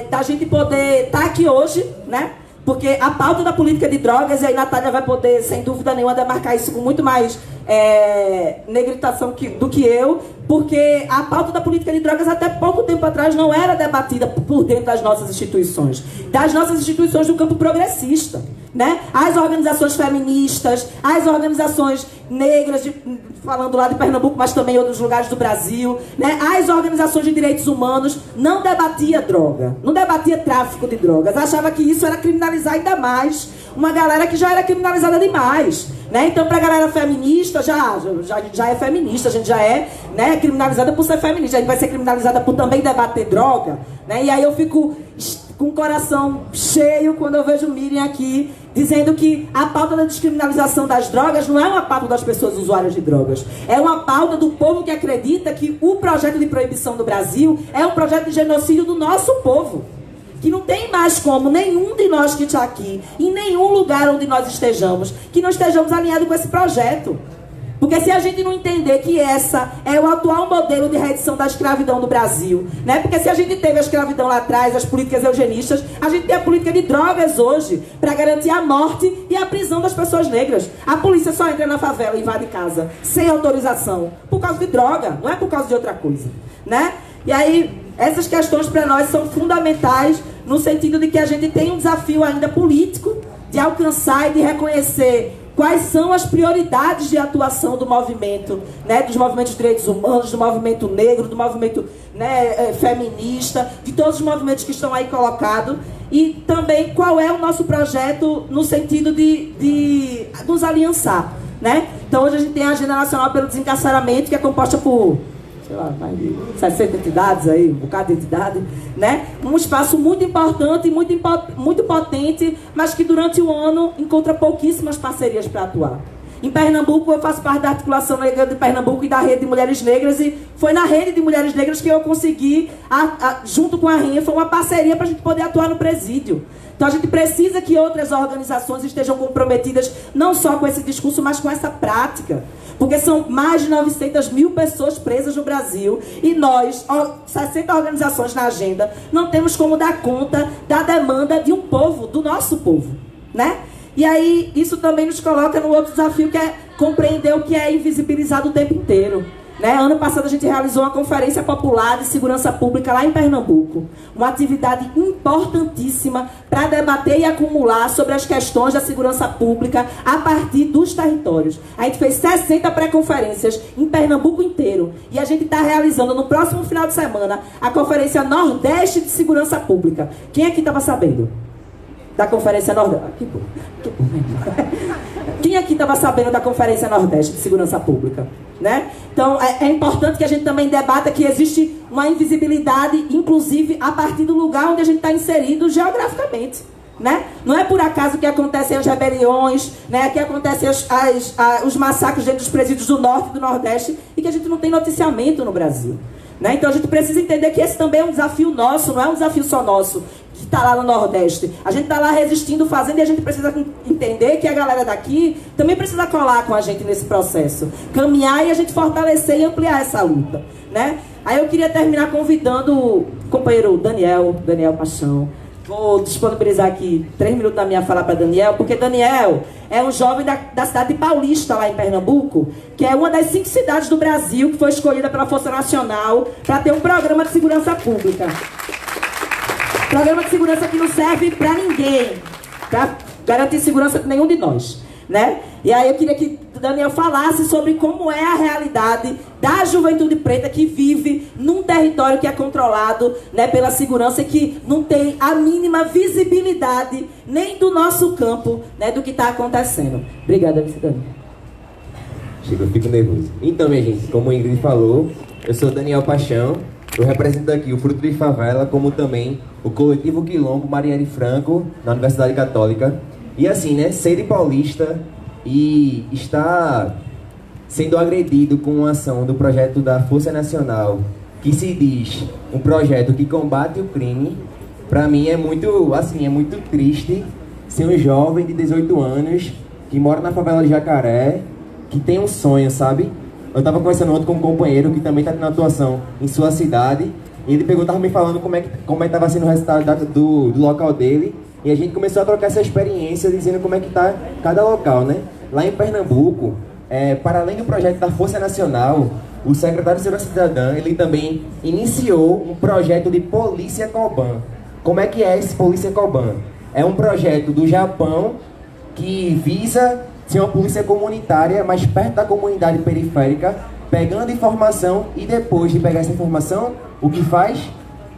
da gente poder estar aqui hoje, né? Porque a pauta da política de drogas, e aí Natália vai poder, sem dúvida nenhuma, demarcar isso com muito mais negritação do que eu, porque a pauta da política de drogas até pouco tempo atrás não era debatida por dentro das nossas instituições do campo progressista, né? As organizações feministas, as organizações negras, falando lá de Pernambuco, mas também em outros lugares do Brasil, né? As organizações de direitos humanos não debatia droga, não debatia tráfico de drogas, achava que isso era criminalizar ainda mais uma galera que já era criminalizada demais, né? Então, para a galera feminista, já é feminista, a gente já é, né, criminalizada por ser feminista, a gente vai ser criminalizada por também debater droga, né? E aí eu fico com o coração cheio quando eu vejo Miriam aqui dizendo que a pauta da descriminalização das drogas não é uma pauta das pessoas usuárias de drogas, é uma pauta do povo que acredita que o projeto de proibição do Brasil é um projeto de genocídio do nosso povo, que não tem mais como nenhum de nós que está aqui, em nenhum lugar onde nós estejamos, que não estejamos alinhados com esse projeto. Porque se a gente não entender que essa é o atual modelo de redução da escravidão do Brasil, né? Porque se a gente teve a escravidão lá atrás, as políticas eugenistas, a gente tem a política de drogas hoje, para garantir a morte e a prisão das pessoas negras. A polícia só entra na favela e invade casa, sem autorização, por causa de droga, não é por causa de outra coisa, né? E aí, essas questões para nós são fundamentais no sentido de que a gente tem um desafio ainda político de alcançar e de reconhecer quais são as prioridades de atuação do movimento, né, dos movimentos de direitos humanos, do movimento negro, do movimento, né, feminista, de todos os movimentos que estão aí colocados, e também qual é o nosso projeto no sentido de nos aliançar, né? Então hoje a gente tem a Agenda Nacional pelo Desencarceramento, que é composta por, sei lá, mais de 60 entidades aí, um bocado de entidade, né? Um espaço muito importante e muito potente, mas que durante o ano encontra pouquíssimas parcerias para atuar. Em Pernambuco, eu faço parte da Articulação Negra de Pernambuco e da Rede de Mulheres Negras, e foi na Rede de Mulheres Negras que eu consegui, junto com a RINHA, foi uma parceria para a gente poder atuar no presídio. Então a gente precisa que outras organizações estejam comprometidas não só com esse discurso, mas com essa prática. Porque são mais de 900 mil pessoas presas no Brasil e nós, 60 organizações na agenda, não temos como dar conta da demanda de um povo, do nosso povo, né? E aí isso também nos coloca no outro desafio, que é compreender o que é invisibilizado o tempo inteiro. Né? Ano passado a gente realizou uma conferência popular de segurança pública lá em Pernambuco. Uma atividade importantíssima para debater e acumular sobre as questões da segurança pública a partir dos territórios. A gente fez 60 pré-conferências em Pernambuco inteiro. E a gente está realizando no próximo final de semana a Conferência Nordeste de Segurança Pública. Quem aqui estava sabendo da Conferência Nordeste? Quem aqui estava sabendo da Conferência Nordeste de Segurança Pública? Né? Então, é importante que a gente também debata que existe uma invisibilidade, inclusive, a partir do lugar onde a gente está inserido geograficamente. Né? Não é por acaso que acontecem as rebeliões, né? Que acontecem os massacres dentro dos presídios do Norte e do Nordeste e que a gente não tem noticiamento no Brasil. Né? Então, a gente precisa entender que esse também é um desafio nosso, não é um desafio só nosso, que está lá no Nordeste. A gente está lá resistindo, fazendo, e a gente precisa entender que a galera daqui também precisa colar com a gente nesse processo. Caminhar e a gente fortalecer e ampliar essa luta. Né? Aí eu queria terminar convidando o companheiro Daniel Paixão. Vou disponibilizar aqui 3 minutos da minha fala para Daniel, porque Daniel é um jovem da cidade de Paulista, lá em Pernambuco, que é uma das 5 cidades do Brasil que foi escolhida pela Força Nacional para ter um programa de segurança pública. Programa de segurança que não serve para ninguém, para garantir segurança para nenhum de nós. Né? E aí eu queria que Daniel falasse sobre como é a realidade da juventude preta que vive num território que é controlado, né, pela segurança e que não tem a mínima visibilidade nem do nosso campo, né, do que está acontecendo. Obrigada, vice-daniel. Chega, eu fico nervoso. Então, minha gente, como o Ingrid falou, eu sou Daniel Paixão, eu represento aqui o Fruto de Favela, como também o Coletivo Quilombo Marielle Franco, na Universidade Católica. E assim, né, ser de paulista e estar sendo agredido com uma ação do projeto da Força Nacional, que se diz um projeto que combate o crime, para mim é muito, assim, é muito triste ser um jovem de 18 anos que mora na favela de Jacaré, que tem um sonho, sabe? Eu tava conversando ontem com um companheiro que também tá tendo atuação em sua cidade, e ele tava me falando como é que tava sendo o resultado do local dele. E a gente começou a trocar essa experiência, dizendo como é que está cada local, né? Lá em Pernambuco, para além do projeto da Força Nacional, o secretário de Segurança Cidadã, ele também iniciou um projeto de Polícia Coban. Como é que é esse Polícia Coban? É um projeto do Japão que visa ser uma polícia comunitária, mais perto da comunidade periférica, pegando informação e depois de pegar essa informação, o que faz?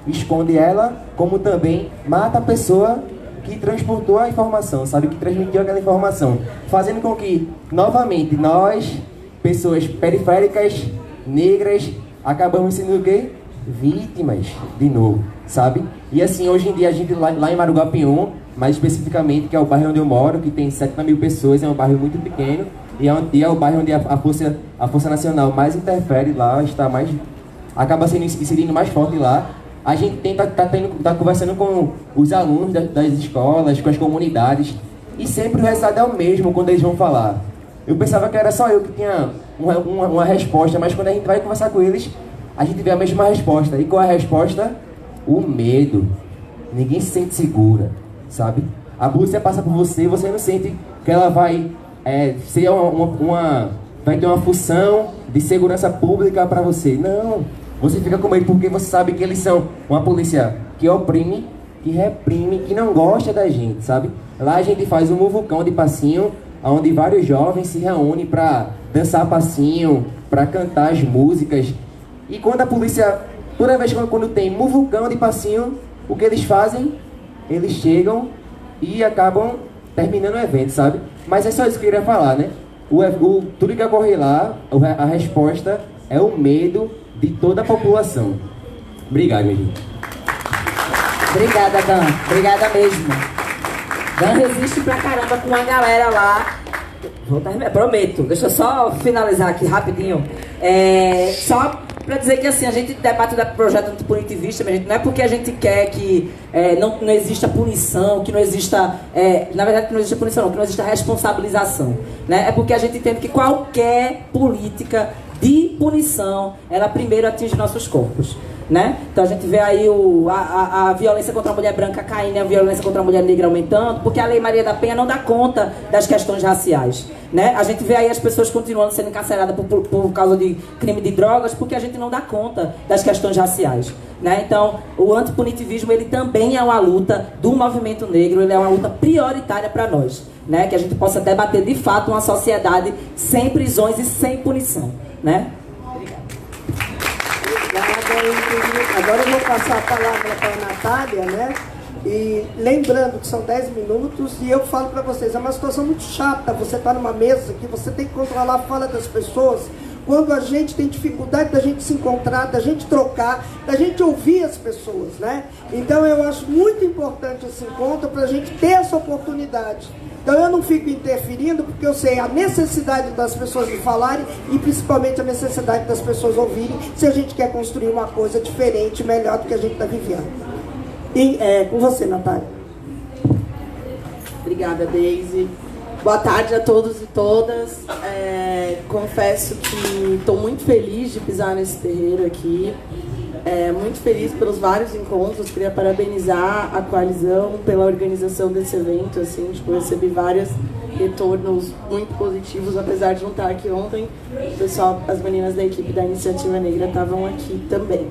Esconde ela, como também mata a pessoa que transportou a informação, sabe? Que transmitiu aquela informação. Fazendo com que, novamente, nós, pessoas periféricas, negras, acabamos sendo o quê? Vítimas, de novo, sabe? E assim, hoje em dia, a gente lá em Maruguapium, mais especificamente, que é o bairro onde eu moro, que tem 70 mil pessoas, é um bairro muito pequeno, e é o bairro onde a Força Nacional mais interfere lá, acaba sendo incidindo mais forte lá. A gente tá conversando com os alunos das escolas, com as comunidades, e sempre o resultado é o mesmo quando eles vão falar. Eu pensava que era só eu que tinha uma resposta, mas quando a gente vai conversar com eles, a gente vê a mesma resposta. E qual é a resposta? O medo. Ninguém se sente segura, sabe? A polícia passa por você não sente que ela vai ser vai ter uma função de segurança pública para você. Não. Você fica com medo porque você sabe que eles são uma polícia que oprime, que reprime, que não gosta da gente, sabe? Lá a gente faz um muvucão de passinho, onde vários jovens se reúnem para dançar passinho, para cantar as músicas. E quando a polícia, toda vez quando tem muvucão de passinho, o que eles fazem? Eles chegam e acabam terminando o evento, sabe? Mas é só isso que eu queria falar, né? Tudo que ocorre lá, a resposta é o medo de toda a população. Obrigado, minha gente. Obrigada, Dan. Obrigada mesmo. Dan resiste pra caramba com a galera lá. Vou terminar, prometo. Deixa eu só finalizar aqui rapidinho. Só para dizer que assim, a gente debate o projeto antipunitivista, mas não é porque a gente quer que não exista punição, que não exista... na verdade, que não exista punição, não, que não exista responsabilização. Né? É porque a gente entende que qualquer política de punição, ela primeiro atinge nossos corpos. Né? Então a gente vê aí a violência contra a mulher branca caindo e a violência contra a mulher negra aumentando, porque a Lei Maria da Penha não dá conta das questões raciais. Né? A gente vê aí as pessoas continuando sendo encarceradas por causa de crime de drogas, porque a gente não dá conta das questões raciais. Né? Então o antipunitivismo, ele também é uma luta do movimento negro, ele é uma luta prioritária para nós. Né? Que a gente possa debater de fato uma sociedade sem prisões e sem punição. Né? Agora eu vou passar a palavra para a Natália, né? E lembrando que são 10 minutos e eu falo para vocês, é uma situação muito chata, você está numa mesa que você tem que controlar a fala das pessoas, quando a gente tem dificuldade da gente se encontrar, da gente trocar, da gente ouvir as pessoas, né? Então eu acho muito importante esse encontro para a gente ter essa oportunidade. Então eu não fico interferindo, porque eu sei a necessidade das pessoas de falarem e principalmente a necessidade das pessoas ouvirem, se a gente quer construir uma coisa diferente, melhor do que a gente está vivendo. E com você, Natália. Obrigada, Deise. Boa tarde a todos e todas. Confesso que estou muito feliz de pisar nesse terreiro aqui. Muito feliz pelos vários encontros. Queria parabenizar a coalizão pela organização desse evento. Assim, tipo, eu recebi vários retornos muito positivos, apesar de não estar aqui ontem. O pessoal, as meninas da equipe da Iniciativa Negra estavam aqui também.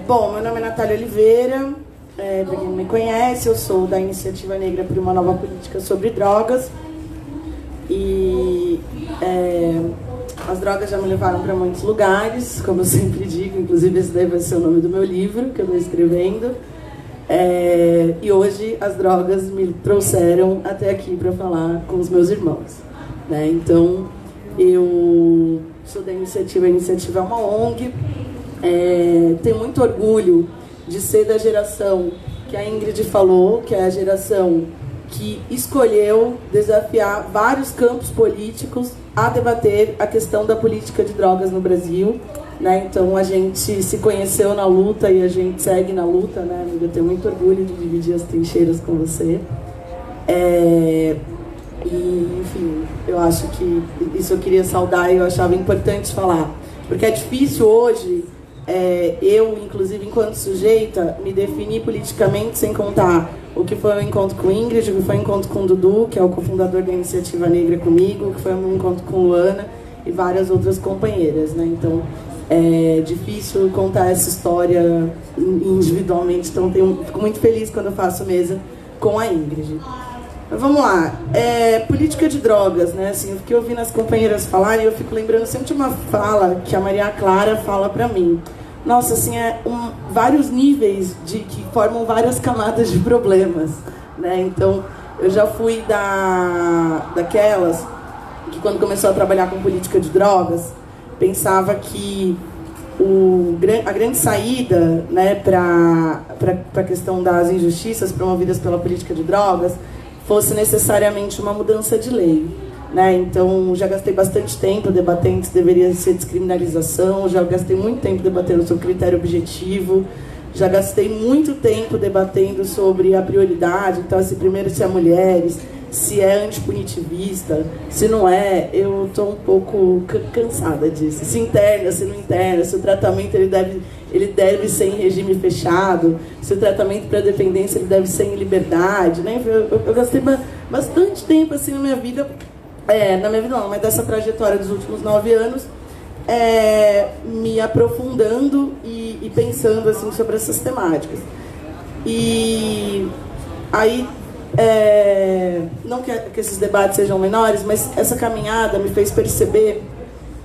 Bom, meu nome é Natália Oliveira. Para quem não me conhece, eu sou da Iniciativa Negra por uma Nova Política sobre Drogas. E as drogas já me levaram para muitos lugares, como eu sempre digo, inclusive esse daí vai ser o nome do meu livro, que eu estou escrevendo. E hoje as drogas me trouxeram até aqui para falar com os meus irmãos. Né? Então, eu sou da Iniciativa, a Iniciativa é uma ONG. Tenho muito orgulho de ser da geração que a Ingrid falou, que é a geração que escolheu desafiar vários campos políticos a debater a questão da política de drogas no Brasil. Né? Então a gente se conheceu na luta e a gente segue na luta, né, amiga? Eu tenho muito orgulho de dividir as trincheiras com você. E, enfim, eu acho que isso eu queria saudar e eu achava importante falar. Porque é difícil hoje, eu, inclusive, enquanto sujeita, me definir politicamente sem contar o que foi o encontro com Ingrid, o que foi o encontro com Dudu, que é o cofundador da Iniciativa Negra comigo, o que foi o meu encontro com Luana e várias outras companheiras. Né? Então, é difícil contar essa história individualmente, então fico muito feliz quando eu faço mesa com a Ingrid. Mas vamos lá, política de drogas, né? Assim, o que eu ouvi nas companheiras falarem, eu fico lembrando sempre de uma fala que a Maria Clara fala pra mim. Nossa, assim, vários níveis que formam várias camadas de problemas, né? Então, eu já fui daquelas que quando começou a trabalhar com política de drogas, pensava que a grande saída, né, para a questão das injustiças promovidas pela política de drogas fosse necessariamente uma mudança de lei. Né? Então, já gastei bastante tempo debatendo se deveria ser descriminalização, já gastei muito tempo debatendo sobre critério objetivo, já gastei muito tempo debatendo sobre a prioridade, então, primeiro se é mulheres, se é antipunitivista, se não é, eu estou um pouco cansada disso. Se interna, se não interna, se o tratamento ele deve ser em regime fechado, se o tratamento para dependência ele deve ser em liberdade. Né? Eu gastei bastante tempo assim na minha vida não, mas dessa trajetória dos últimos 9 anos, me aprofundando e pensando assim, sobre essas temáticas. E aí, não que esses debates sejam menores, mas essa caminhada me fez perceber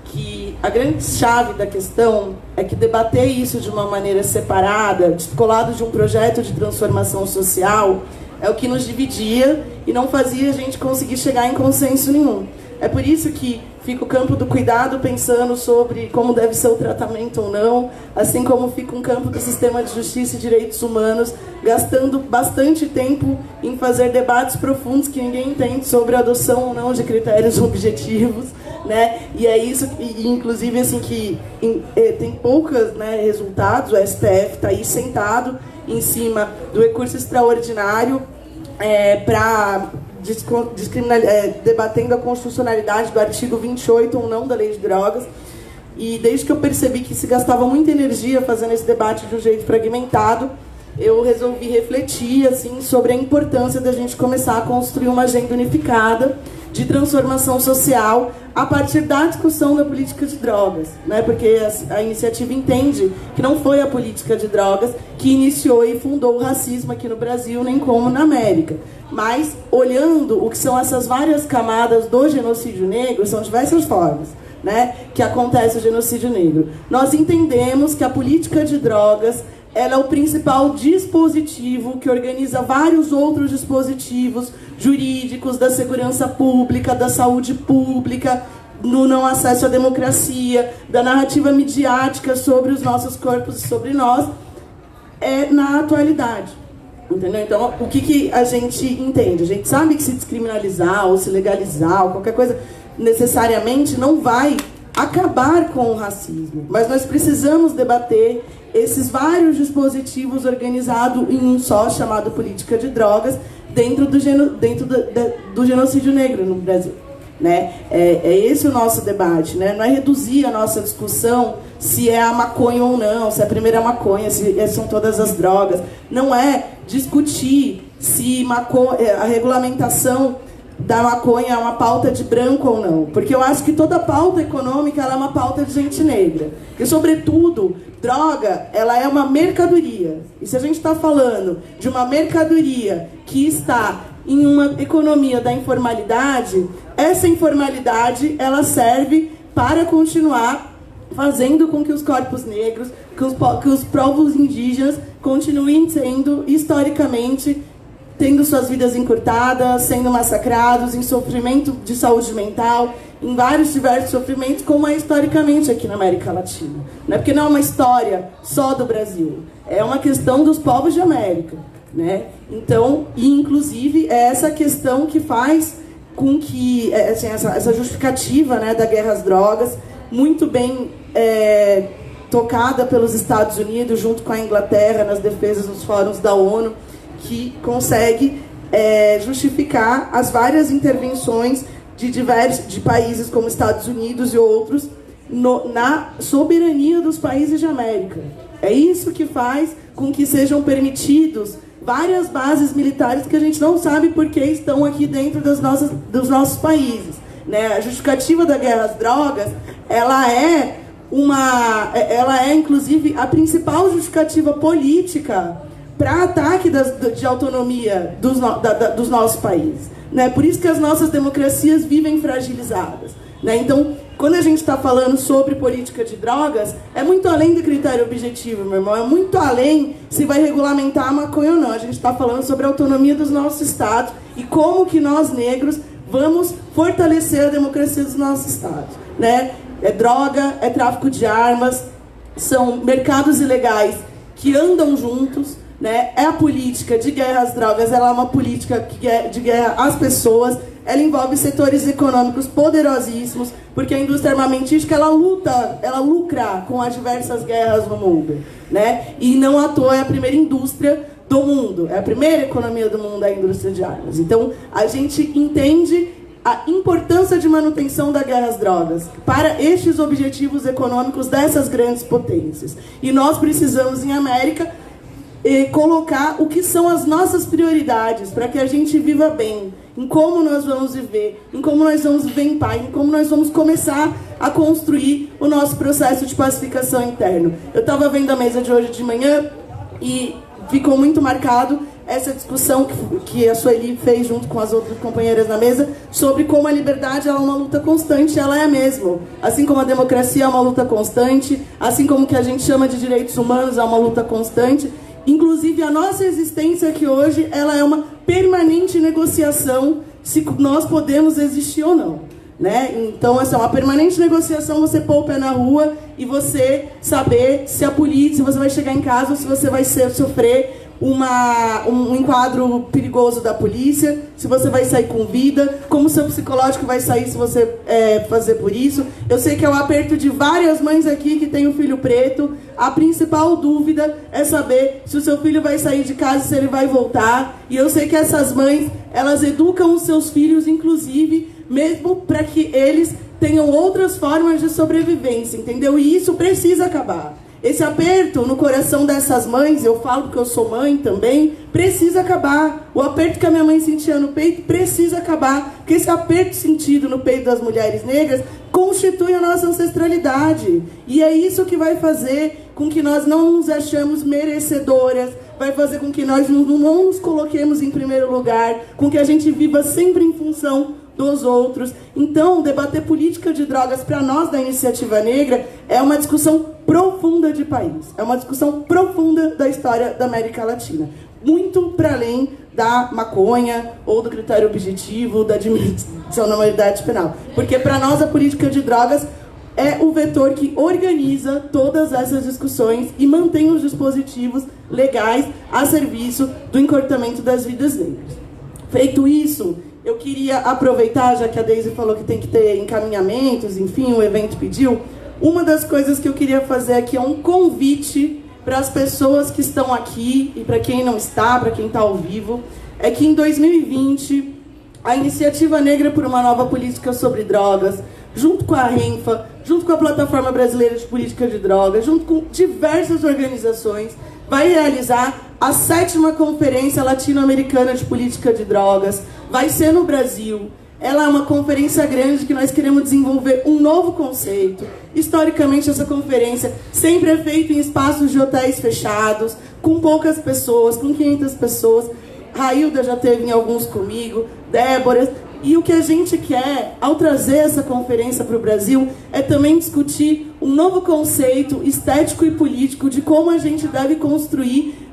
que a grande chave da questão é que debater isso de uma maneira separada, descolado de um projeto de transformação social, é o que nos dividia e não fazia a gente conseguir chegar em consenso nenhum. É por isso que fica o campo do cuidado pensando sobre como deve ser o tratamento ou não, assim como fica um campo do sistema de justiça e direitos humanos, gastando bastante tempo em fazer debates profundos que ninguém entende sobre a adoção ou não de critérios objetivos, né? E é isso, e inclusive assim, que tem poucos, né, resultados. O STF está aí sentado em cima do recurso extraordinário para debatendo a constitucionalidade do artigo 28 ou não da lei de drogas. E desde que eu percebi que se gastava muita energia fazendo esse debate de um jeito fragmentado, eu resolvi refletir assim, sobre a importância da gente começar a construir uma agenda unificada de transformação social a partir da discussão da política de drogas, né? Porque a iniciativa entende que não foi a política de drogas que iniciou e fundou o racismo aqui no Brasil, nem como na América. Mas, olhando o que são essas várias camadas do genocídio negro, são diversas formas, né, que acontece o genocídio negro. Nós entendemos que a política de drogas ela é o principal dispositivo que organiza vários outros dispositivos jurídicos da segurança pública, da saúde pública, no não acesso à democracia, da narrativa midiática sobre os nossos corpos e sobre nós, na atualidade. Entendeu? Então, o que a gente entende? A gente sabe que se descriminalizar ou se legalizar ou qualquer coisa necessariamente não vai acabar com o racismo, mas nós precisamos debater esses vários dispositivos organizados em um só, chamado política de drogas, dentro do genocídio negro no Brasil, né? É esse o nosso debate, né? Não é reduzir a nossa discussão se é a maconha ou não, se é a primeira maconha, se são todas as drogas. Não é discutir se a regulamentação da maconha é uma pauta de branco ou não, porque eu acho que toda pauta econômica ela é uma pauta de gente negra. E, sobretudo, droga, ela é uma mercadoria. E se a gente está falando de uma mercadoria que está em uma economia da informalidade, essa informalidade ela serve para continuar fazendo com que os corpos negros, que os povos indígenas continuem sendo, historicamente, tendo suas vidas encurtadas, sendo massacrados, em sofrimento de saúde mental, em vários diversos sofrimentos, como é historicamente aqui na América Latina. Não é porque não é uma história só do Brasil, é uma questão dos povos de América, né? Então, e inclusive, é essa questão que faz com que assim, essa justificativa, né, da guerra às drogas, muito bem tocada pelos Estados Unidos, junto com a Inglaterra, nas defesas dos fóruns da ONU, que consegue justificar as várias intervenções de países como Estados Unidos e outros na soberania dos países de América. É isso que faz com que sejam permitidos várias bases militares que a gente não sabe por que estão aqui dentro dos nossos países, né? A justificativa da guerra às drogas, ela é inclusive a principal justificativa política para ataque de autonomia dos nossos países, né? Por isso que as nossas democracias vivem fragilizadas, né? Então, quando a gente está falando sobre política de drogas, é muito além do critério objetivo, meu irmão. É muito além se vai regulamentar a maconha ou não. A gente está falando sobre a autonomia dos nossos estados e como que nós, negros, vamos fortalecer a democracia dos nossos estados, né? É droga, é tráfico de armas, são mercados ilegais que andam juntos, né? É a política de guerra às drogas, ela é uma política de guerra às pessoas, ela envolve setores econômicos poderosíssimos, porque a indústria armamentística ela lucra com as diversas guerras no mundo, né? E não à toa é a primeira indústria do mundo, é a primeira economia do mundo, a indústria de armas. Então, a gente entende a importância de manutenção da guerra às drogas para estes objetivos econômicos dessas grandes potências. E nós precisamos, em América, colocar o que são as nossas prioridades para que a gente viva bem, em como nós vamos viver, em como nós vamos viver em paz, em como nós vamos começar a construir o nosso processo de pacificação interno. Eu estava vendo a mesa de hoje de manhã e ficou muito marcado essa discussão que a Sueli fez junto com as outras companheiras na mesa sobre como a liberdade é uma luta constante, ela é mesmo. Assim como a democracia é uma luta constante, assim como o que a gente chama de direitos humanos é uma luta constante. Inclusive, a nossa existência aqui hoje, ela é uma permanente negociação se nós podemos existir ou não, né? Então, assim, uma permanente negociação, você pôr o pé na rua e você saber se a polícia, se você vai chegar em casa ou se você vai sofrer um enquadro perigoso da polícia, se você vai sair com vida, como o seu psicológico vai sair se você fazer por isso. Eu sei que é o aperto de várias mães aqui que tem um filho preto. A principal dúvida é saber se o seu filho vai sair de casa, se ele vai voltar. E eu sei que essas mães, elas educam os seus filhos, inclusive, mesmo para que eles tenham outras formas de sobrevivência, entendeu? E isso precisa acabar. Esse aperto no coração dessas mães, eu falo porque eu sou mãe também, precisa acabar. O aperto que a minha mãe sentia no peito precisa acabar. Porque esse aperto sentido no peito das mulheres negras constitui a nossa ancestralidade. E é isso que vai fazer com que nós não nos achamos merecedoras, vai fazer com que nós não nos coloquemos em primeiro lugar, com que a gente viva sempre em função dos outros. Então, debater política de drogas para nós da Iniciativa Negra é uma discussão profunda de país, é uma discussão profunda da história da América Latina, muito para além da maconha ou do critério objetivo da diminuição da maioridade penal, porque para nós a política de drogas é o vetor que organiza todas essas discussões e mantém os dispositivos legais a serviço do encurtamento das vidas negras. Feito isso, eu queria aproveitar, já que a Deise falou que tem que ter encaminhamentos, enfim, o evento pediu, uma das coisas que eu queria fazer aqui é um convite para as pessoas que estão aqui e para quem não está, para quem está ao vivo, é que em 2020 a Iniciativa Negra por uma Nova Política sobre Drogas, junto com a RENFA, junto com a Plataforma Brasileira de Política de Drogas, junto com diversas organizações, vai realizar a 7ª Conferência Latino-Americana de Política de Drogas. Vai ser no Brasil. Ela é uma conferência grande que nós queremos desenvolver um novo conceito. Historicamente, essa conferência sempre é feita em espaços de hotéis fechados, com poucas pessoas, com 500 pessoas. Railda já teve em alguns comigo, Débora. E o que a gente quer, ao trazer essa conferência para o Brasil, é também discutir um novo conceito estético e político de como a gente deve construir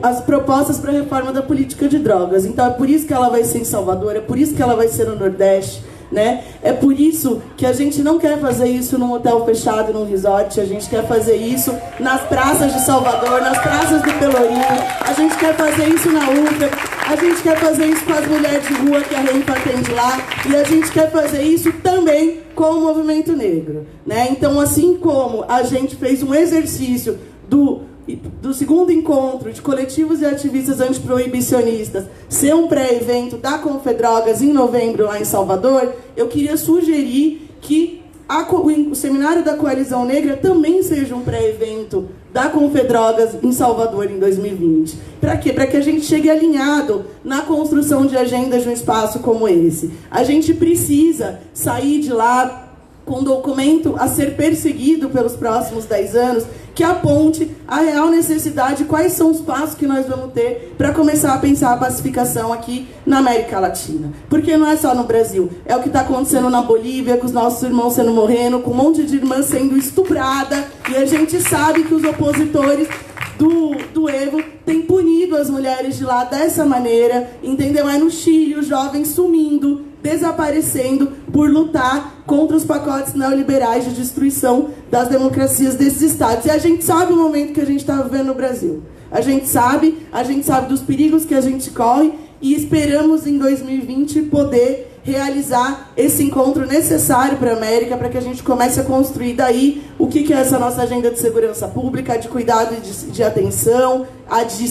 as propostas para a reforma da política de drogas. Então é por isso que ela vai ser em Salvador, é por isso que ela vai ser no Nordeste, né? É por isso que a gente não quer fazer isso num hotel fechado, num resort, a gente quer fazer isso nas praças de Salvador, nas praças do Pelourinho, a gente quer fazer isso na UFRA, a gente quer fazer isso com as mulheres de rua que a RENFA atende lá, e a gente quer fazer isso também com o movimento negro, né? Então, assim como a gente fez um exercício do 2º encontro de coletivos e ativistas antiproibicionistas ser um pré-evento da Confedrogas em novembro lá em Salvador, eu queria sugerir que o Seminário da Coalizão Negra também seja um pré-evento da Confedrogas em Salvador em 2020. Para quê? Para que a gente chegue alinhado na construção de agendas de um espaço como esse. A gente precisa sair de lá com um documento a ser perseguido pelos próximos 10 anos, que aponte a real necessidade, quais são os passos que nós vamos ter para começar a pensar a pacificação aqui na América Latina. Porque não é só no Brasil, é o que está acontecendo na Bolívia, com os nossos irmãos sendo morrendo, com um monte de irmãs sendo estuprada, e a gente sabe que os opositores do Evo têm punido as mulheres de lá dessa maneira, entendeu? É no Chile, os jovens sumindo, desaparecendo por lutar contra os pacotes neoliberais de destruição das democracias desses estados. E a gente sabe o momento que a gente está vivendo no Brasil. A gente sabe dos perigos que a gente corre e esperamos em 2020 poder realizar esse encontro necessário para a América, para que a gente comece a construir daí o que é essa nossa agenda de segurança pública, a de cuidado e de atenção, a de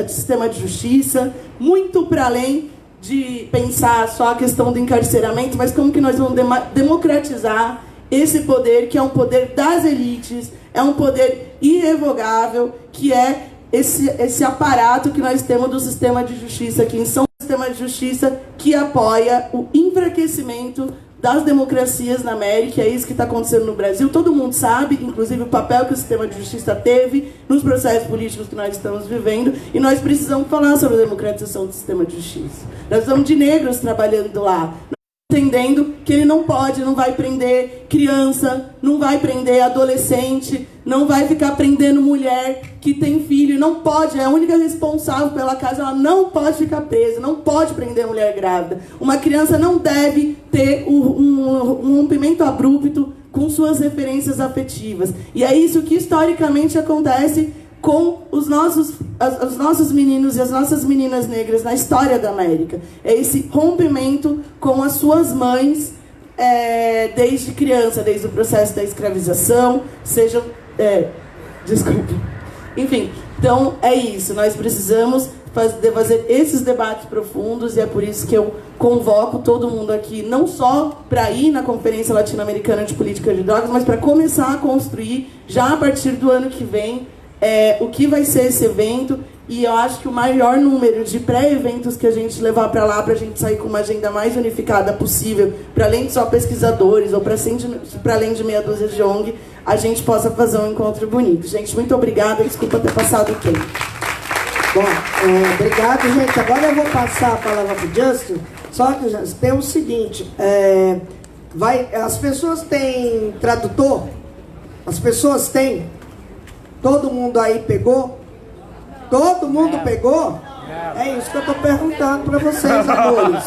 sistema de justiça, muito para além de pensar só a questão do encarceramento, mas como que nós vamos democratizar esse poder, que é um poder das elites, é um poder irrevogável, que é esse aparato que nós temos do sistema de justiça aqui em São Paulo, sistema de justiça que apoia o enfraquecimento das democracias na América. É isso que está acontecendo no Brasil. Todo mundo sabe, inclusive, o papel que o sistema de justiça teve nos processos políticos que nós estamos vivendo, e nós precisamos falar sobre a democratização do sistema de justiça. Nós precisamos de negros trabalhando lá. Nós entendendo que ele não vai prender criança, não vai prender adolescente, não vai ficar prendendo mulher que tem filho, não pode, é a única responsável pela casa, ela não pode ficar presa, não pode prender mulher grávida. Uma criança não deve ter um rompimento abrupto com suas referências afetivas. E é isso que historicamente acontece com os nossos meninos e as nossas meninas negras na história da América. É esse rompimento com as suas mães desde criança, desde o processo da escravização, desculpa. Enfim, então é isso. Nós precisamos fazer esses debates profundos e é por isso que eu convoco todo mundo aqui, não só para ir na Conferência Latino-Americana de Política de Drogas, mas para começar a construir, já a partir do ano que vem, o que vai ser esse evento. E eu acho que o maior número de pré-eventos que a gente levar para lá, para a gente sair com uma agenda mais unificada possível, para além de só pesquisadores, ou para além de meia dúzia de ONG, a gente possa fazer um encontro bonito. Gente, muito obrigada, desculpa ter passado o tempo. Bom, obrigado, gente. Agora eu vou passar a palavra para o Justin, só que tem o seguinte, as pessoas têm tradutor? As pessoas têm? Todo mundo aí pegou? Todo mundo pegou? É isso que eu estou perguntando para vocês, amores.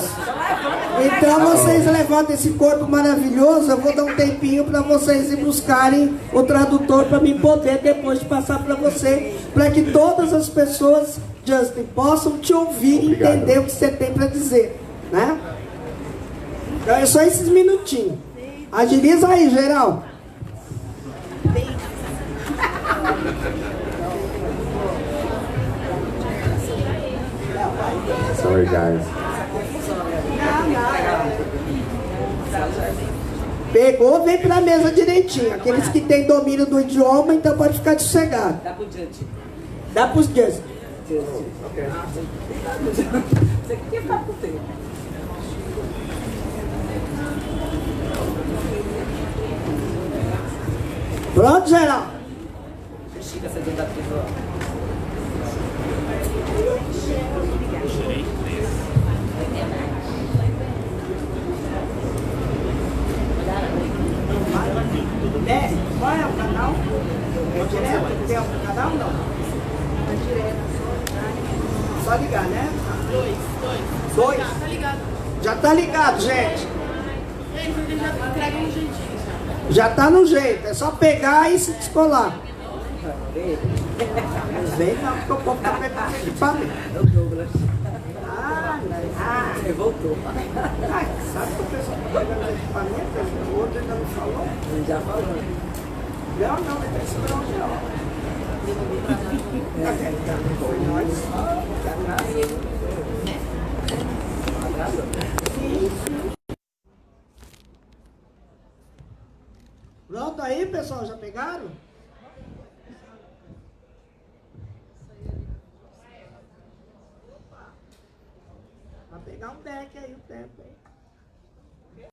Então vocês levantem esse corpo maravilhoso, eu vou dar um tempinho para vocês ir buscarem o tradutor para mim poder depois de passar para você, para que todas as pessoas, Justin, possam te ouvir e entender o que você tem para dizer, né? Então é só esses minutinhos. Agiliza aí, geral. Sorry, guys. Pegou, vem pra mesa direitinho. Aqueles que têm domínio do idioma, então pode ficar sossegado. Dá pro Justin. Dá pros Justin. Ok. Você quer ficar com o tempo. Pronto, geral. Chica, você tem dado pessoal. Qual é o canal? É direto? Tem outro canal ou não? É direto. Só ligar, né? Dois? Tá ligado. Já tá ligado, gente. Ele já entrega um jeitinho. Já tá no jeito. É só pegar e se descolar. Não vem não, porque o povo tá pegando equipamento. Ele voltou. Sabe que o pessoal tá pegando equipamento? O outro ainda não falou? Ele já falou. Não, ele tá esperando o geral. Foi nós. Pronto aí, pessoal, já pegaram? Vai pegar um deck aí, o tempo aí.